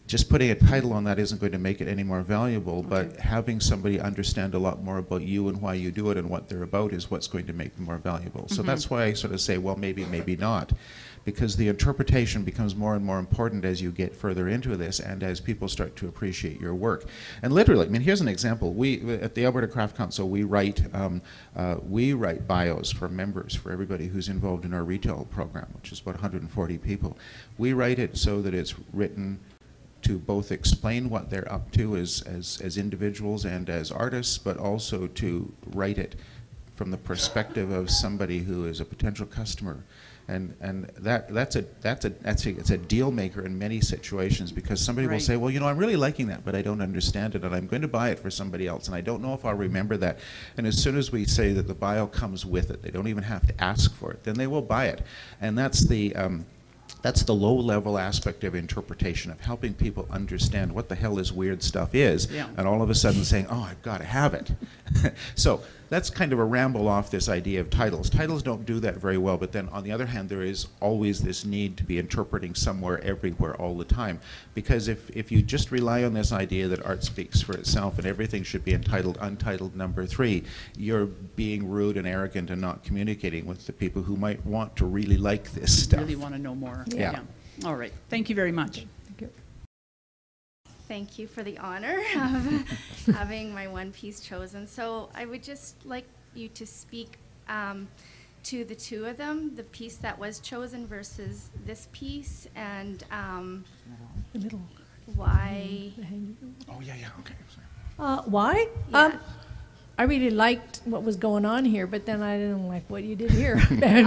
Just putting a title on that isn't going to make it any more valuable, but having somebody understand a lot more about you and why you do it and what they're about is what's going to make them more valuable. So that's why I sort of say, well, maybe, maybe not, because the interpretation becomes more and more important as you get further into this and as people start to appreciate your work. And literally, I mean, here's an example. We, at the Alberta Craft Council, we write bios for members, for everybody who's involved in our retail program, which is about 140 people. We write it so that it's written to both explain what they're up to as individuals and as artists, but also to write it from the perspective of somebody who is a potential customer. And that's a deal maker in many situations, because somebody will say, well, you know, I'm really liking that, but I don't understand it, and I'm going to buy it for somebody else, and I don't know if I'll remember that. And as soon as we say that the bio comes with it, they don't even have to ask for it, then they will buy it. And that's the low-level aspect of interpretation, of helping people understand what the hell this weird stuff is, and all of a sudden saying, oh, I've got to have it. So that's kind of a ramble off this idea of titles. Titles don't do that very well, but then on the other hand, there is always this need to be interpreting somewhere, everywhere, all the time. Because if you just rely on this idea that art speaks for itself and everything should be entitled Untitled number 3, you're being rude and arrogant and not communicating with the people who might want to really like this stuff. Really want to know more. Yeah. All right. Thank you very much. Thank you. Thank you for the honor of having my one piece chosen. So I would just like you to speak to the two of them, the piece that was chosen versus this piece, and the middle. Why? Oh, yeah, okay. Why? Yeah. I really liked what was going on here, but then I didn't like what you did here. Okay.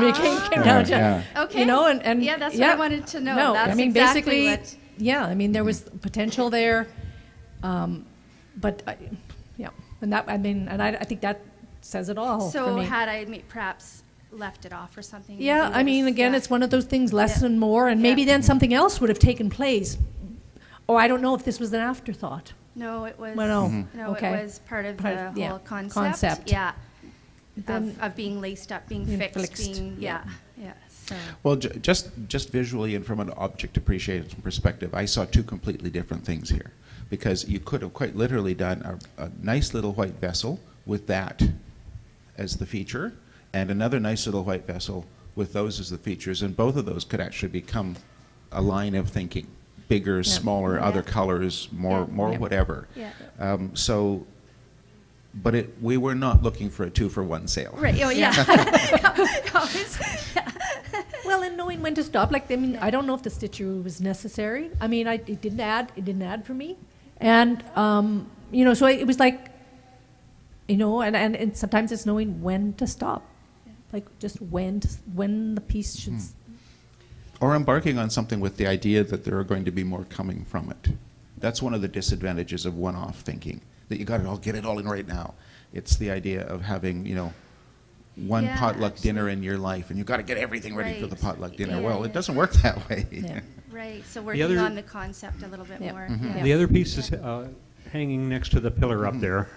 You know, and yeah, that's what I wanted to know. No, That's I mean, exactly basically, what I mean, there was potential there, but and that, I mean, and I think that says it all. So for me. had I perhaps left it off or something? Yeah, I mean, again, it's one of those things, less and more, and maybe then something else would have taken place. Or I don't know if this was an afterthought. No, it was. Well, no, okay. It was part of the whole concept. Concept. Yeah. Of being laced up, being fixed, being So. Well, just visually and from an object appreciation perspective, I saw two completely different things here. because you could have quite literally done a nice little white vessel with that as the feature, and another nice little white vessel with those as the features, and both of those could actually become a line of thinking. Bigger, smaller, other colors, more whatever. Yeah. But we were not looking for a 2-for-1 sale. Right. Oh yeah. Well, and knowing when to stop. Like, I mean, I don't know if the stitcher was necessary. I mean, it didn't add for me, and you know, so it was like, you know, and sometimes it's knowing when to stop, like just when the piece should. Or embarking on something with the idea that there are going to be more coming from it. That's one of the disadvantages of one-off thinking, that you got to get it all in right now. It's the idea of having, you know, one potluck dinner in your life, and you've got to get everything ready for the potluck dinner. Well, it doesn't work that way. Right, so working on the concept a little bit more. The other piece is hanging next to the pillar up there.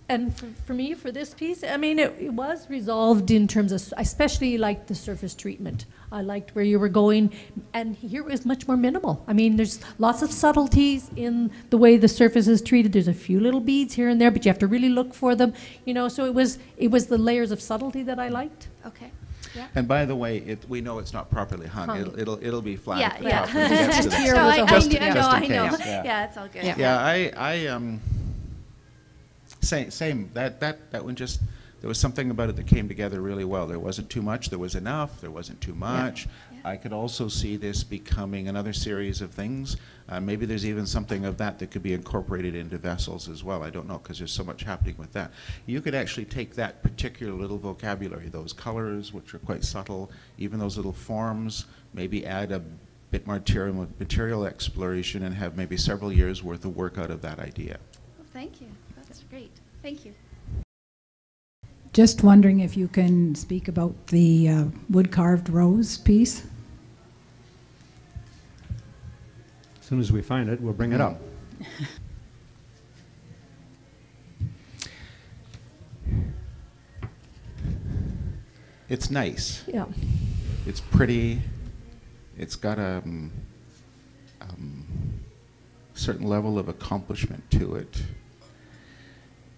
And for me, for this piece, I mean, it was resolved in terms of, I especially liked the surface treatment. I liked where you were going, and here it was much more minimal. I mean, there's lots of subtleties in the way the surface is treated. There's a few little beads here and there, but you have to really look for them. You know, so it was the layers of subtlety that I liked. Okay. Yeah. And by the way, we know it's not properly hung. It'll be flat at the top. I know. Yeah, it's all good. Yeah, Same. That one just, there was something about it that came together really well. There wasn't too much. There was enough. There wasn't too much. Yeah. I could also see this becoming another series of things. Maybe there's even something of that could be incorporated into vessels as well. I don't know, because there's so much happening with that. You could actually take that particular little vocabulary, those colors, which are quite subtle, even those little forms, maybe add a bit more material exploration and have maybe several years worth of work out of that idea. Well, thank you. That's great. Thank you. Just wondering if you can speak about the wood-carved rose piece. As soon as we find it, we'll bring it up. It's nice. Yeah. It's pretty. It's got a certain level of accomplishment to it.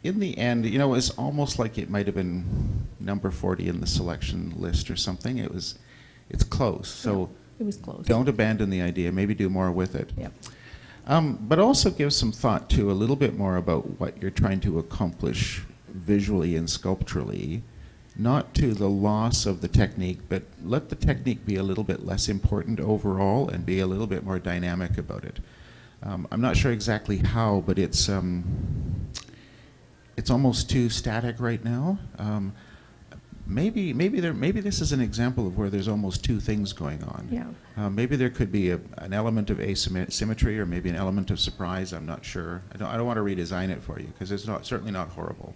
In the end, you know, it's almost like it might have been number 40 in the selection list or something. It's close. So it was close. Don't abandon the idea. Maybe do more with it. Yep. But also give some thought to a little bit more about what you're trying to accomplish visually and sculpturally, not to the loss of the technique, but let the technique be a little bit less important overall and be a little bit more dynamic about it. I'm not sure exactly how, but it's almost too static right now. Maybe this is an example of where there's almost two things going on. Yeah. Maybe there could be an element of asymmetry, or maybe an element of surprise. I'm not sure. I don't want to redesign it for you, because it's certainly not horrible.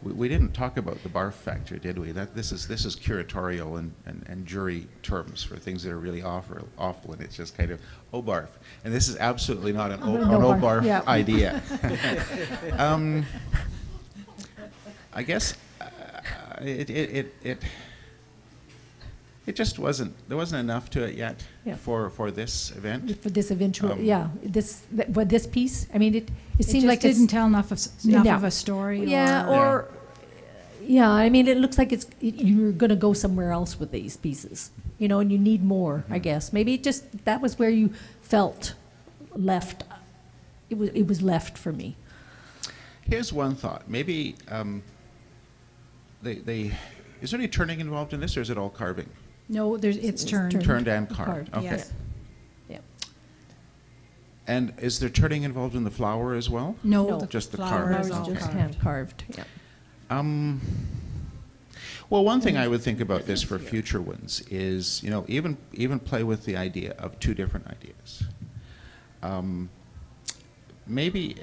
We didn't talk about the barf factor, did we? This is curatorial and jury terms for things that are really awful, and it's just kind of, oh, barf. And this is absolutely not an oh barf idea. I guess it just wasn't, there wasn't enough to it yet for this event. For this eventual, for this piece. I mean, it seemed like it didn't tell enough of a story. I mean, it looks like you're going to go somewhere else with these pieces, you know, and you need more, I guess. Maybe that was where you felt left. It was left for me. Here's one thought. Maybe is there any turning involved in this, or is it all carving? No, it's turned. Turned and carved. Okay. Yes. Yeah. And is there turning involved in the flower as well? No, just the flower carved. is all just hand carved. Yeah. Well, one thing I would think about this for future ones is, you know, even play with the idea of two different ideas. Maybe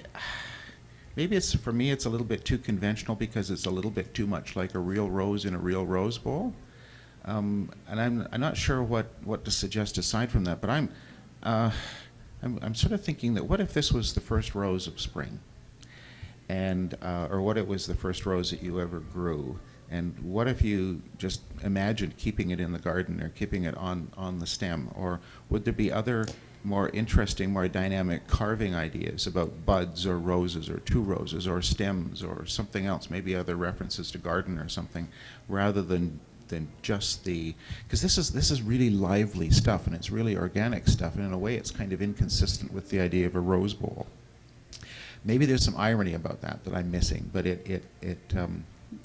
it's, for me, it's a little bit too conventional because it's a little bit too much like a real rose in a real rose bowl. And I'm not sure what to suggest aside from that, but I'm sort of thinking that what if this was the first rose of spring, and or what it was the first rose that you ever grew, and what if you just imagined keeping it in the garden or keeping it on the stem, or would there be other more interesting, more dynamic carving ideas about buds or roses or two roses or stems or something else, maybe other references to garden or something, rather than just the, because this is really lively stuff and it's really organic stuff, and in a way it's kind of inconsistent with the idea of a rose bowl. Maybe there's some irony about that I'm missing, but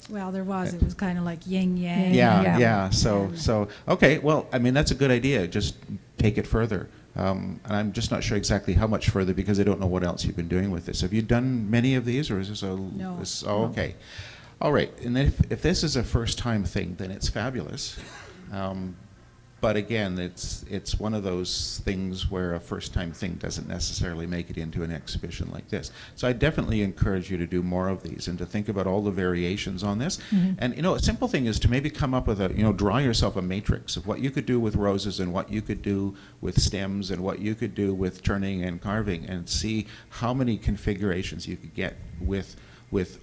well, there was. It was kind of like yin yang. Yeah. So okay. Well, I mean, that's a good idea. Just take it further. And I'm just not sure exactly how much further because I don't know what else you've been doing with this. Have you done many of these, or is this a? No. Oh, okay. All right. And if this is a first-time thing, then it's fabulous. But again, it's one of those things where a first-time thing doesn't necessarily make it into an exhibition like this. So I definitely encourage you to do more of these and to think about all the variations on this. Mm-hmm. And a simple thing is to maybe come up with draw yourself a matrix of what you could do with roses and what you could do with stems and what you could do with turning and carving, and see how many configurations you could get with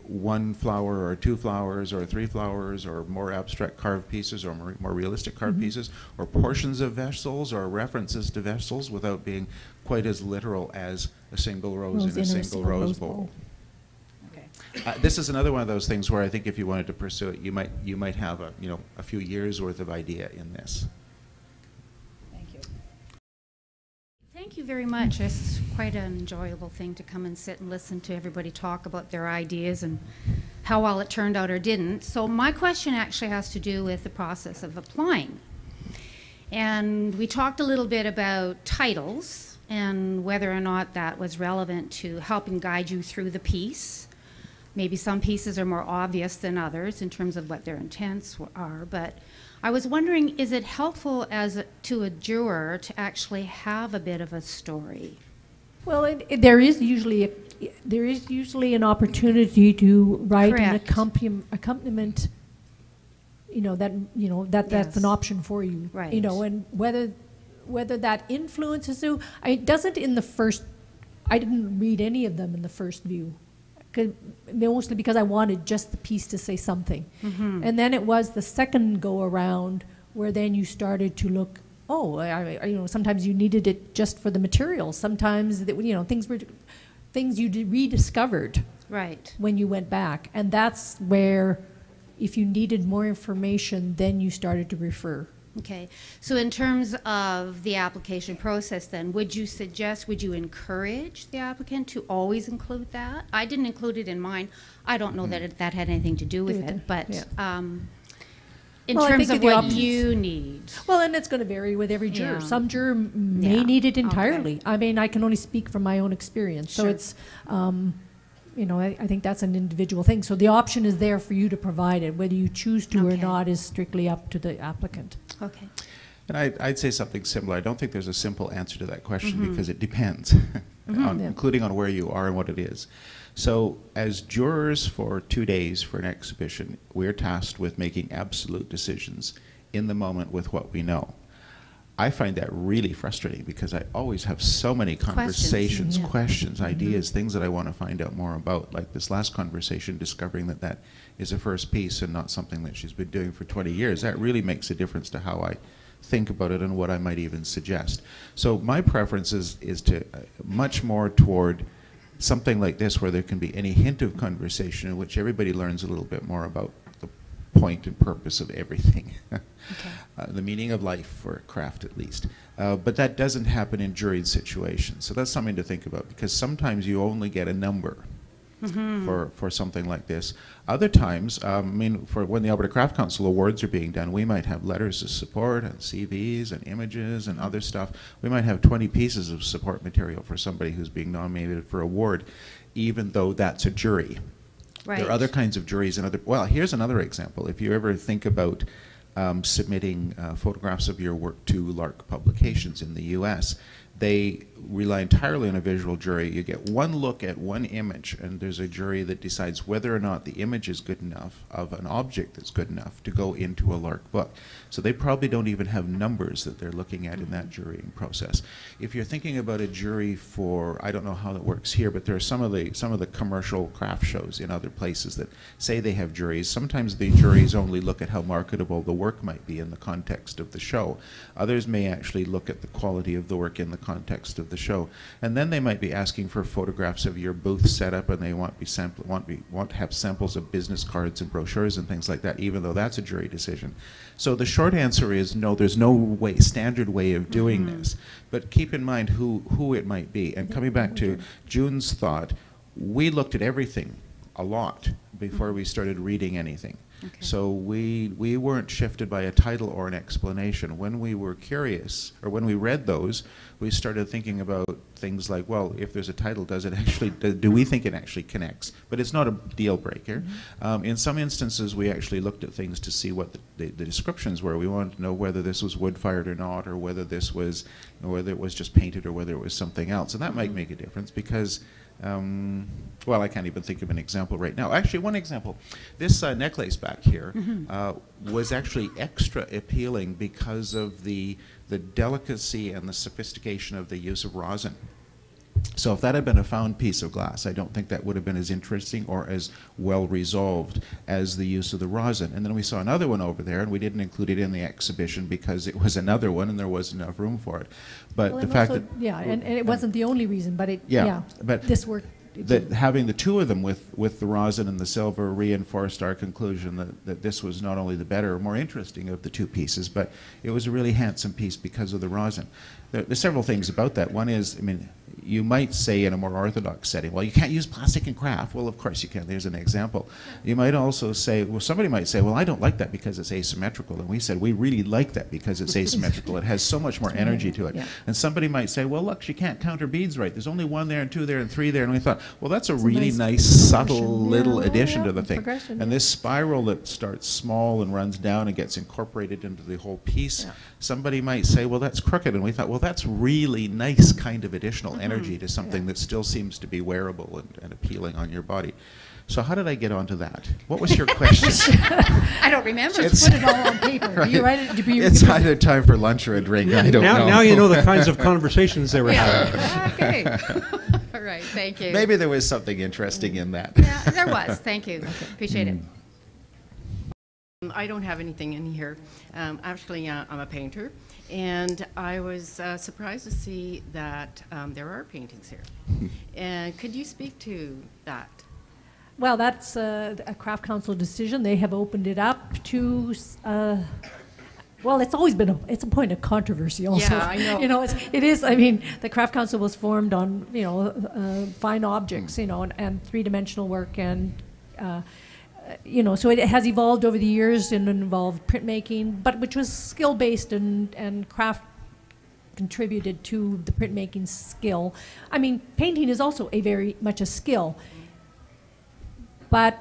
one flower or two flowers or three flowers or more abstract carved pieces or more realistic carved pieces or portions of vessels or references to vessels without being quite as literal as a single rose in a single rose bowl. Okay. This is another one of those things where I think if you wanted to pursue it, you might have a few years worth of idea in this. Thank you very much. This is quite an enjoyable thing to come and sit and listen to everybody talk about their ideas and how well it turned out or didn't. So my question actually has to do with the process of applying. And we talked a little bit about titles and whether or not that was relevant to helping guide you through the piece. Maybe some pieces are more obvious than others in terms of what their intents are, but I was wondering, is it helpful to a juror to actually have a bit of a story? Well, there is usually an opportunity to write an accompaniment. That's an option for you. Right. And whether that influences you, it doesn't in the first. I didn't read any of them in the first view. Mostly because I wanted just the piece to say something. Mm-hmm. And then it was the second go around where then you started to look, sometimes you needed it just for the material. Sometimes things you rediscovered right when you went back. And that's where if you needed more information, then you started to refer. Okay, so in terms of the application process then, would you encourage the applicant to always include that? I didn't include it in mine. I don't know that that had anything to do with it, but in terms of what you need. Well, and it's going to vary with every juror. Yeah. Some juror may need it entirely. Okay. I mean, I can only speak from my own experience. Sure. So it's, I think that's an individual thing. So the option is there for you to provide it. Whether you choose to or not is strictly up to the applicant. Okay. And I'd say something similar. I don't think there's a simple answer to that question because it depends, including on where you are and what it is. So as jurors for 2 days for an exhibition, we're tasked with making absolute decisions in the moment with what we know. I find that really frustrating because I always have so many conversations, questions, ideas, things that I want to find out more about. Like this last conversation, discovering that is a first piece and not something that she's been doing for 20 years. That really makes a difference to how I think about it and what I might even suggest. So my preference is to much more toward something like this where there can be any hint of conversation in which everybody learns a little bit more about the point and purpose of everything. The meaning of life for craft at least. But that doesn't happen in juried situations. So that's something to think about because sometimes you only get a number for something like this. Other times, for when the Alberta Craft Council awards are being done, we might have letters of support and CVs and images and other stuff. We might have 20 pieces of support material for somebody who's being nominated for award, even though that's a jury. Right. There are other kinds of juries and well, here's another example. If you ever think about submitting photographs of your work to Lark Publications in the US, they rely entirely on a visual jury. You get one look at one image, and there's a jury that decides whether or not the image is good enough of an object that's good enough to go into a Lark book. So they probably don't even have numbers that they're looking at in that jurying process. If you're thinking about a jury for, I don't know how that works here, but there are some of the commercial craft shows in other places that say they have juries. Sometimes the juries only look at how marketable the work might be in the context of the show. Others may actually look at the quality of the work in the context of the show. And then they might be asking for photographs of your booth setup, and they want to have samples of business cards and brochures and things like that, even though that's a jury decision. So the short answer is no, there's no standard way of doing this. But keep in mind who it might be. And coming back to June's thought, we looked at everything a lot before we started reading anything. Okay. So we weren't shifted by a title or an explanation. When we were curious, or when we read those, we started thinking about things like, well, if there's a title, does it actually, do we think it actually connects? But it's not a deal breaker. In some instances, we actually looked at things to see what the descriptions were. We wanted to know whether this was wood-fired or not, or whether this was, whether it was just painted, or whether it was something else. And that might make a difference because well, I can't even think of an example right now. Actually, one example. This necklace back here was actually extra appealing because of the delicacy and the sophistication of the use of rosin. So if that had been a found piece of glass, I don't think that would have been as interesting or as well resolved as the use of the rosin. And then we saw another one over there, and we didn't include it in the exhibition because it was another one and there wasn't enough room for it. But well, the fact also, that... Yeah, and it wasn't the only reason, but it, but this worked. Having the two of them with the rosin and the silver reinforced our conclusion that this was not only the better or more interesting of the two pieces, but it was a really handsome piece because of the rosin. There's several things about that. One is, I mean, you might say in a more orthodox setting, well, you can't use plastic in craft. Well, of course you can. There's an example. You might also say, well, somebody might say, well, I don't like that because it's asymmetrical. And we said, we really like that because it's asymmetrical. It has so much more energy to it. Yeah. And somebody might say, well, look, she can't count her beads right. There's only 1 there and 2 there and 3 there. And we thought, well, that's a really nice subtle little addition to the thing. And this spiral that starts small and runs down and gets incorporated into the whole piece, somebody might say, well, that's crooked. And we thought, well, that's really nice kind of additional energy to something that still seems to be wearable and appealing on your body. So how did I get onto that? What was your question? I don't remember. Just put it all on paper. Right. You write it, it's either time for lunch or a drink. I don't know. Now you know the kinds of conversations they were having. Okay. All right. Thank you. Maybe there was something interesting in that. Yeah, there was. Thank you. Appreciate it. I don't have anything in here. Actually, I'm a painter, and I was surprised to see that there are paintings here. And could you speak to that? Well, that's a Craft Council decision. They have opened it up to, well, it's always been it's a point of controversy also. Yeah, I know. You know, it is, I mean, the Craft Council was formed on, you know, fine objects, you know, and three-dimensional work and, you know, so it has evolved over the years and involved printmaking, but which was skill-based and craft contributed to the printmaking skill. I mean, painting is also a very much a skill. But,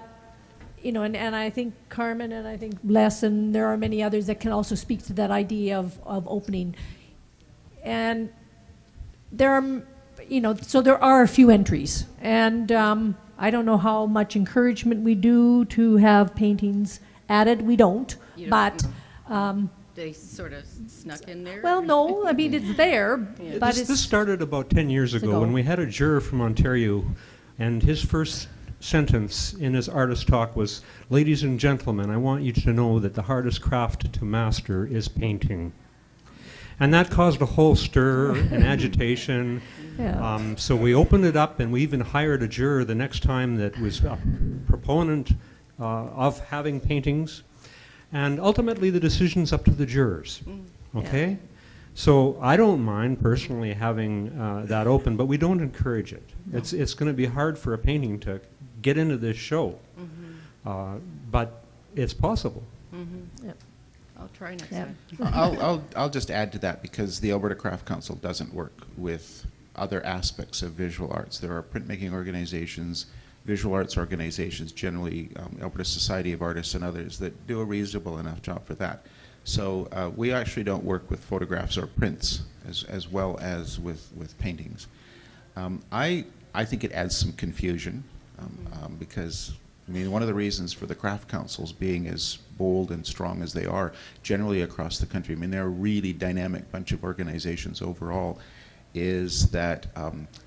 you know, and I think Carmen and I think Les and there are many others that can also speak to that idea of opening. And there are, you know, so there are a few entries. And I don't know how much encouragement we do to have paintings added. We don't. But they sort of snuck in there? Well, no. I mean, it's there. Yeah. But this started about 10 years ago when we had a juror from Ontario, and his first sentence in his artist talk was, "Ladies and gentlemen, I want you to know that the hardest craft to master is painting." And that caused a whole stir and agitation. Yeah. So we opened it up, and we even hired a juror the next time that was a proponent of having paintings. And ultimately, the decision's up to the jurors. Okay? Yeah. So I don't mind personally having that open, but we don't encourage it. No. It's going to be hard for a painting to get into this show, but it's possible. Yep. I'll try next time. I'll just add to that, because the Alberta Craft Council doesn't work with other aspects of visual arts. There are printmaking organizations, visual arts organizations, generally Alberta Society of Artists and others, that do a reasonable enough job for that. So we actually don't work with photographs or prints as well as with paintings. I think it adds some confusion because, I mean, one of the reasons for the craft councils being as bold and strong as they are generally across the country, I mean, they're a really dynamic bunch of organizations overall, is that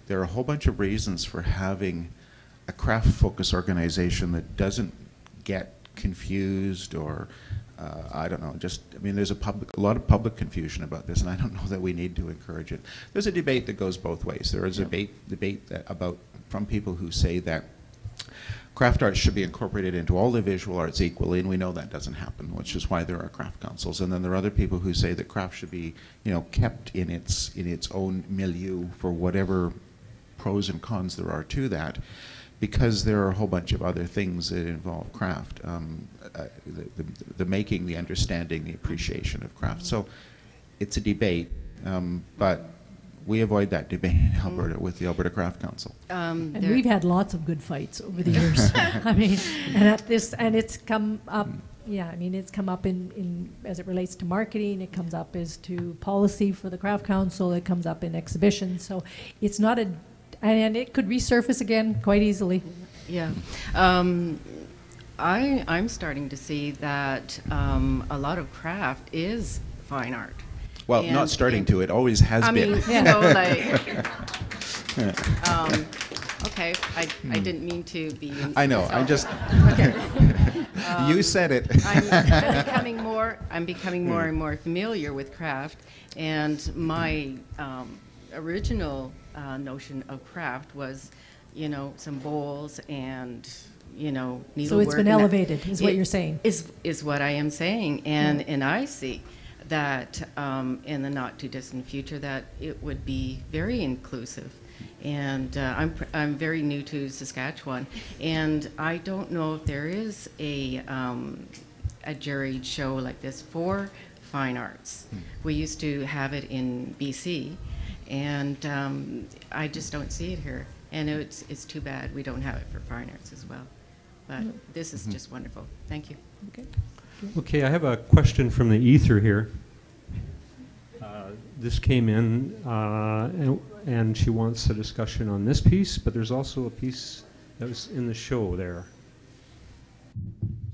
there are a whole bunch of reasons for having a craft focus organization that doesn't get confused or I don't know, I mean, there's a lot of public confusion about this, and I don't know that we need to encourage it. There's a debate that goes both ways. There is a debate from people who say that craft arts should be incorporated into all the visual arts equally, and we know that doesn't happen, which is why there are craft councils. And then there are other people who say that craft should be, kept in its own milieu for whatever pros and cons there are to that, because there are a whole bunch of other things that involve craft, the making, the understanding, the appreciation of craft. So it's a debate, but we avoid that debate in Alberta with the Alberta Craft Council. And we've had lots of good fights over the years. I mean, and it's come up. Yeah, I mean, it's come up in as it relates to marketing. It comes up as to policy for the Craft Council. It comes up in exhibitions. So it's not and it could resurface again quite easily. Yeah. I'm starting to see that a lot of craft is fine art. Well, not starting to. It always has been. Okay, I didn't mean to be. I know. I just. Okay. You said it. I'm becoming more and more familiar with craft, and my original notion of craft was, some bowls and needlework. So it's been elevated, is what you're saying. Is what I am saying, and I see that in the not too distant future that it would be very inclusive. And I'm very new to Saskatchewan, and I don't know if there is a juried show like this for fine arts. We used to have it in BC, and I just don't see it here. And it's too bad we don't have it for fine arts as well. But this is just wonderful. Thank you. Okay. Okay, I have a question from the ether here. This came in, and she wants a discussion on this piece, but there's also a piece that was in the show there.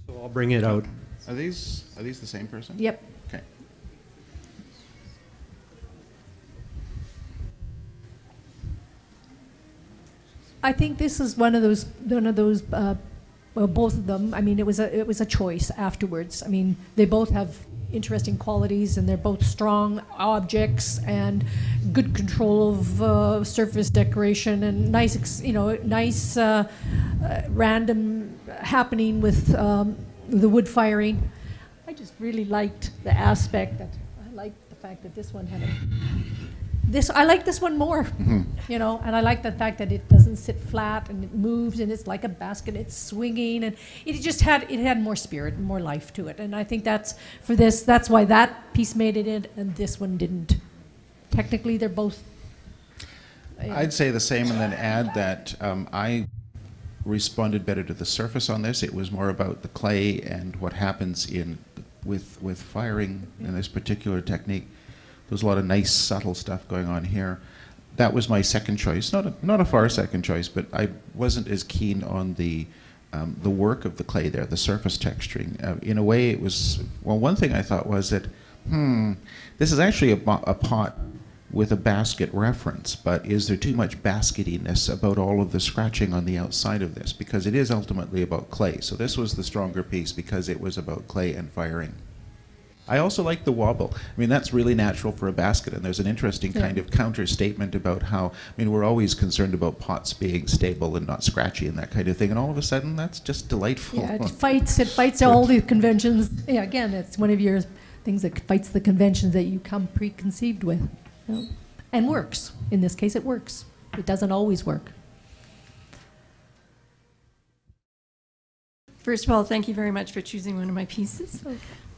So I'll bring it out. Are these the same person? Yep. Okay. I think this is one of those. Well, both of them. I mean, it was a choice afterwards. I mean, they both have interesting qualities, and they're both strong objects and good control of surface decoration and nice, random happening with the wood firing. I just really liked the aspect that I liked the fact that this one had I like this one more, and I like the fact that it doesn't sit flat and it moves and it's like a basket, it's swinging, and it had more spirit and more life to it. And I think that's why that piece made it in and this one didn't. Technically, they're both. I'd say the same, and then add that I responded better to the surface on this. It was more about the clay and what happens with firing in this particular technique. There's a lot of nice, subtle stuff going on here. That was my second choice, not a far second choice, but I wasn't as keen on the work of the clay there, the surface texturing. In a way, it was, well, one thing I thought was that, this is actually a pot with a basket reference, but is there too much basketiness about all of the scratching on the outside of this? Because it is ultimately about clay. So this was the stronger piece because it was about clay and firing. I also like the wobble. I mean, that's really natural for a basket, and there's an interesting kind of counter statement about how, I mean, we're always concerned about pots being stable and not scratchy and that kind of thing, and all of a sudden, that's just delightful. Yeah, it fights all the conventions. Yeah, again, it's one of your things that fights the conventions that you come preconceived with. And works. In this case, it works. It doesn't always work. First of all, thank you very much for choosing one of my pieces.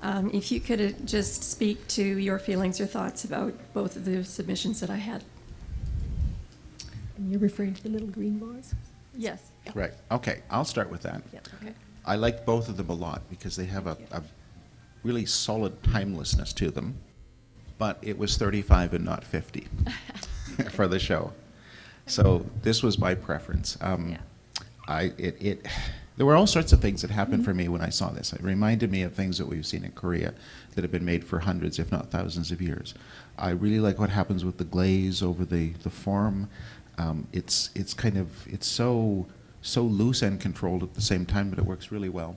If you could just speak to your feelings, your thoughts about both of the submissions that I had. And you're referring to the little green vase? Yes. Right. Okay. I'll start with that. Yeah. Okay. I liked both of them a lot because they have a really solid timelessness to them, but it was 35 and not 50 for the show. So this was my preference. There were all sorts of things that happened for me when I saw this. It reminded me of things that we've seen in Korea that have been made for hundreds, if not thousands of years. I really like what happens with the glaze over the form. It's so loose and controlled at the same time, but it works really well.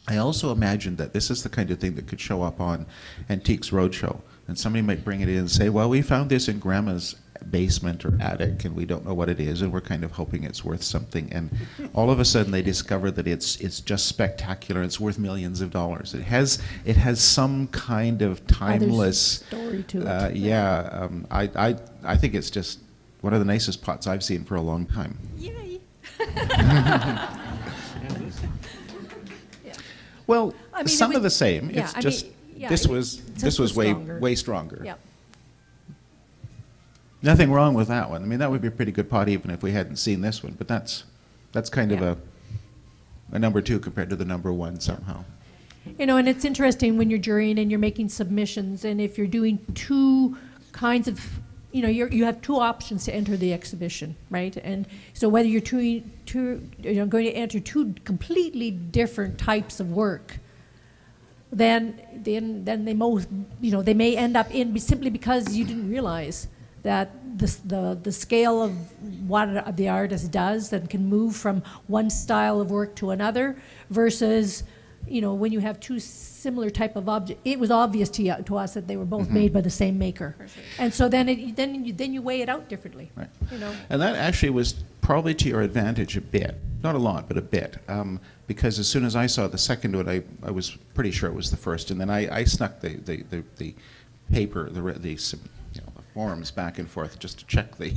I also imagined that this is the kind of thing that could show up on Antiques Roadshow, and somebody might bring it in and say, well, we found this in Grandma's basement or attic, and we don't know what it is, and we're kind of hoping it's worth something. And all of a sudden, they discover that it's just spectacular. It's worth millions of dollars. It has some kind of timeless story to it. Yeah, I think it's just one of the nicest pots I've seen for a long time. Yay! Well, I mean, some of the same. Yeah, It's I just mean, yeah, this was stronger. way stronger. Yeah. Nothing wrong with that one. I mean, that would be a pretty good pot even if we hadn't seen this one. But that's kind of a number 2 compared to the number 1 somehow. You know, and it's interesting when you're jurying and you're making submissions, and if you're doing 2 kinds of, you know, you have 2 options to enter the exhibition, right? And so whether you're going to enter 2 completely different types of work, then they most, you know, they may end up in simply because you didn't realize that the scale of what the artist does and can move from one style of work to another versus, you know, when you have 2 similar type of objects, it was obvious to us that they were both made by the same maker, and so then you weigh it out differently. Right. You know. And that actually was probably to your advantage a bit, not a lot, but a bit, because as soon as I saw the second one, I was pretty sure it was the first, and then I snuck the paper, the forms back and forth just to check the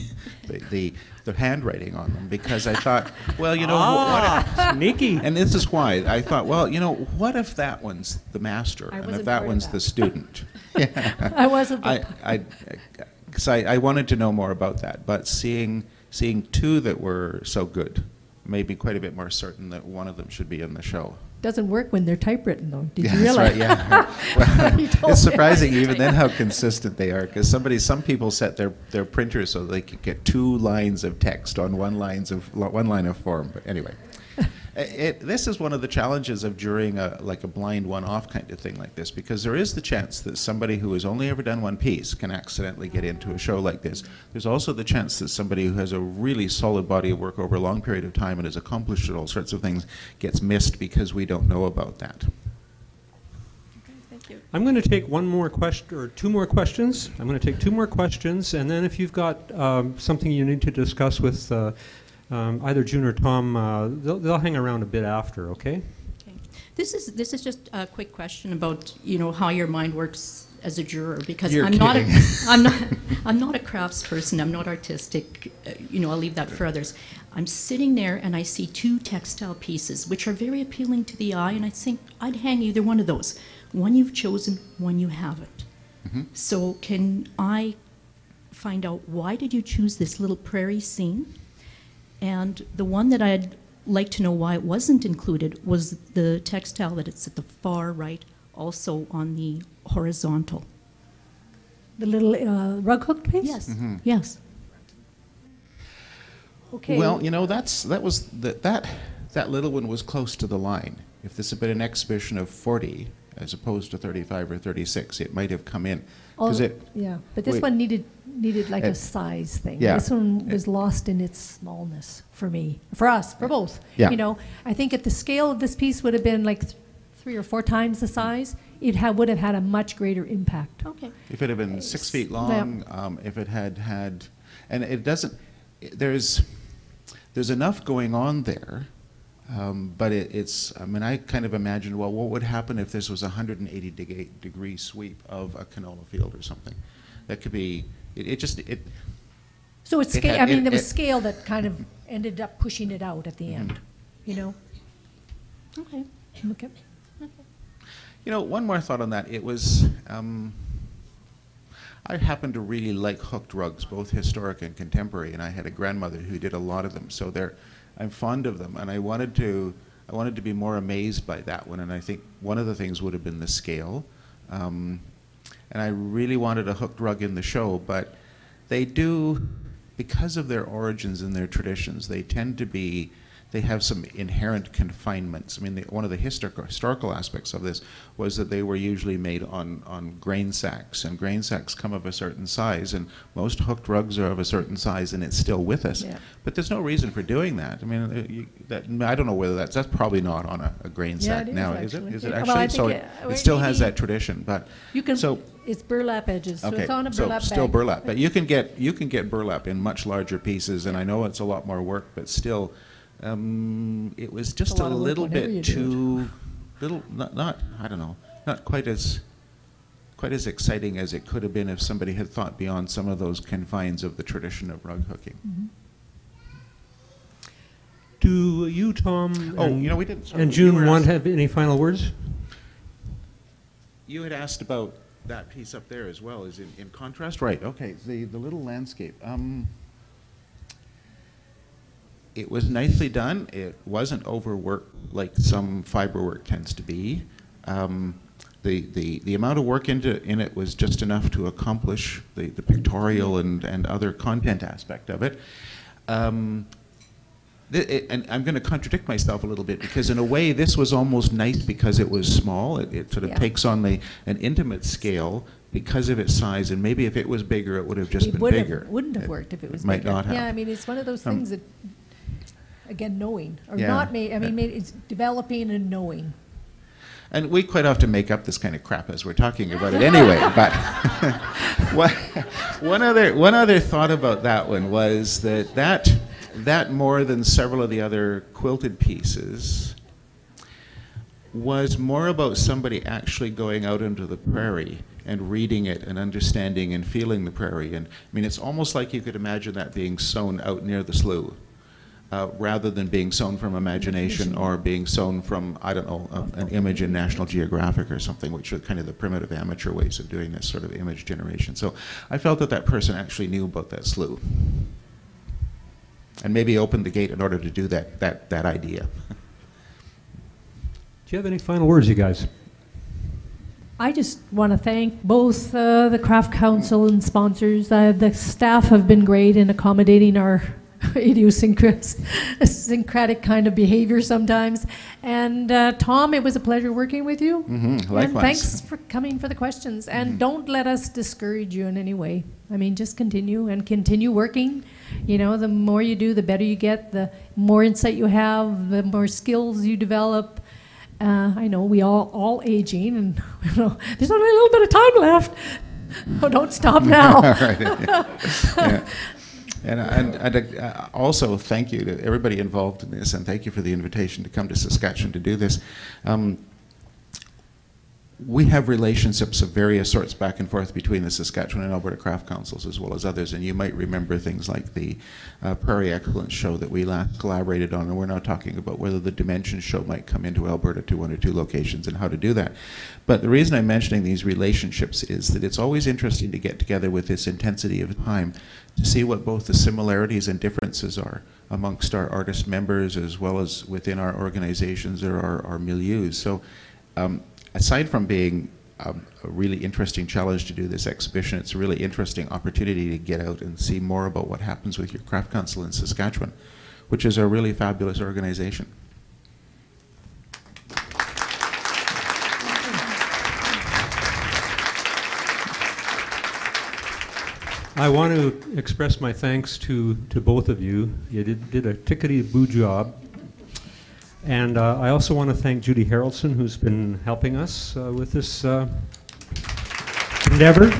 handwriting on them, because I thought, well, you know, what sneaky. And this is why I thought, well, you know, what if that one's the master and if that one's the student? Yeah. I wasn't. Because I wanted to know more about that, but seeing 2 that were so good made me quite a bit more certain that one of them should be in the show. Doesn't work when they're typewritten, though. Did you That's realize? right, yeah. Well, it's surprising even then how consistent they are, because some people set their printers so they could get 2 lines of text on one line of form. But anyway, this is one of the challenges of jurying like a blind one-off kind of thing like this, because there is the chance that somebody who has only ever done one piece can accidentally get into a show like this. There's also the chance that somebody who has a really solid body of work over a long period of time and has accomplished all sorts of things gets missed because we don't know about that. Thank you. I'm going to take one more question, or 2 more questions. I'm going to take 2 more questions, and then if you've got something you need to discuss with either June or Tom, they'll hang around a bit after, okay? Okay. This is just a quick question about, you know, how your mind works as a juror, because I'm not a craftsperson. I'm not artistic. You know, I'll leave that for others. I'm sitting there and I see 2 textile pieces which are very appealing to the eye, and I think I'd hang either one of those. One you've chosen, one you haven't. Mm-hmm. So can I find out, why did you choose this little prairie scene? And the one that I'd like to know why it wasn't included was the textile that it's at the far right, also on the horizontal. The little rug hook piece? Yes. Mm-hmm. Yes. Okay. Well, you know, that little one was close to the line. If this had been an exhibition of 40 as opposed to 35 or 36, it might have come in. Yeah, but this one needed like a size thing. Yeah. This one was lost in its smallness for me, for us, for both. Yeah. You know, I think at the scale of this piece would have been like 3 or 4 times the size. It would have had a much greater impact. Okay. If it had been 6 feet long, if it had, and it doesn't, there's enough going on there, but it's, I mean, I kind of imagined, well, what would happen if this was a 180-degree sweep of a canola field or something? That could be, So it's scale. I mean, there was scale that kind of ended up pushing it out at the end. You know. Okay. Okay. You know, one more thought on that. It was, I happen to really like hooked rugs, both historic and contemporary, and I had a grandmother who did a lot of them. So I'm fond of them, and I wanted to be more amazed by that one. And I think one of the things would have been the scale. And I really wanted a hooked rug in the show, but they do, because of their origins and their traditions, they tend to be they have some inherent confinements. I mean, one of the historical aspects of this was that they were usually made on grain sacks, and grain sacks come of a certain size, and most hooked rugs are of a certain size, and it's still with us. Yeah. But there's no reason for doing that. I mean, I don't know whether that's probably not on a grain sack now, is it? Is it Yeah, actually? well, I So think it still has that tradition, but you can. so. It's burlap edges, so Okay, it's on a so burlap still bag. burlap, but you can get burlap in much larger pieces, and I know it's a lot more work, but still, it was just a lot of work little whenever you bit do too not I don't know, not quite as exciting as it could have been if somebody had thought beyond some of those confines of the tradition of rug hooking. Mm-hmm. Do you, Tom, we didn't. Sorry, and June want to have any final words? You had asked about that piece up there as well, is in contrast? Right, okay, the little landscape. It was nicely done. It wasn't overworked like some fiber work tends to be. The amount of work in it was just enough to accomplish the pictorial and other content aspect of it. And I'm going to contradict myself a little bit, because in a way this was almost nice because it was small. It sort of takes on an intimate scale because of its size, and maybe if it was bigger it would have just been bigger. Wouldn't have worked if it was bigger. Might not have. Yeah, I mean, it's one of those things that, again, knowing, or Yeah. not, it's developing and knowing. And we quite often make up this kind of crap as we're talking about it anyway, but one other thought about that one was that more than several of the other quilted pieces was more about somebody actually going out into the prairie and reading it and understanding and feeling the prairie. And I mean, it's almost like you could imagine that being sewn out near the slough, rather than being sewn from imagination or being sewn from, I don't know, an image in National Geographic or something, which are kind of the primitive amateur ways of doing this sort of image generation. So I felt that person actually knew about that slough, and maybe opened the gate in order to do that idea. Do you have any final words, you guys? I just want to thank both the Craft Council and sponsors. The staff have been great in accommodating our idiosyncratic kind of behavior sometimes. And Tom, it was a pleasure working with you. Likewise. And thanks for coming for the questions. And don't let us discourage you in any way. I mean, just continue working. You know, the more you do, the better you get, the more insight you have, the more skills you develop. I know we all aging, and there's only a little bit of time left. Oh, don't stop now. Right, yeah. And also thank you to everybody involved in this, and thank you for the invitation to come to Saskatchewan to do this. We have relationships of various sorts back and forth between the Saskatchewan and Alberta Craft Councils, as well as others, and you might remember things like the Prairie Excellence Show that we last collaborated on, and we're now talking about whether the Dimensions Show might come into Alberta to 1 or 2 locations and how to do that. But the reason I'm mentioning these relationships is that it's always interesting to get together with this intensity of time to see what both the similarities and differences are amongst our artist members, as well as within our organizations or our milieus. So aside from being a really interesting challenge to do this exhibition, it's a really interesting opportunity to get out and see more about what happens with your Craft Council in Saskatchewan, which is a really fabulous organization. I want to express my thanks to both of you. You did a tickety-boo job. And I also want to thank Judy Harrelson, who's been helping us with this endeavor.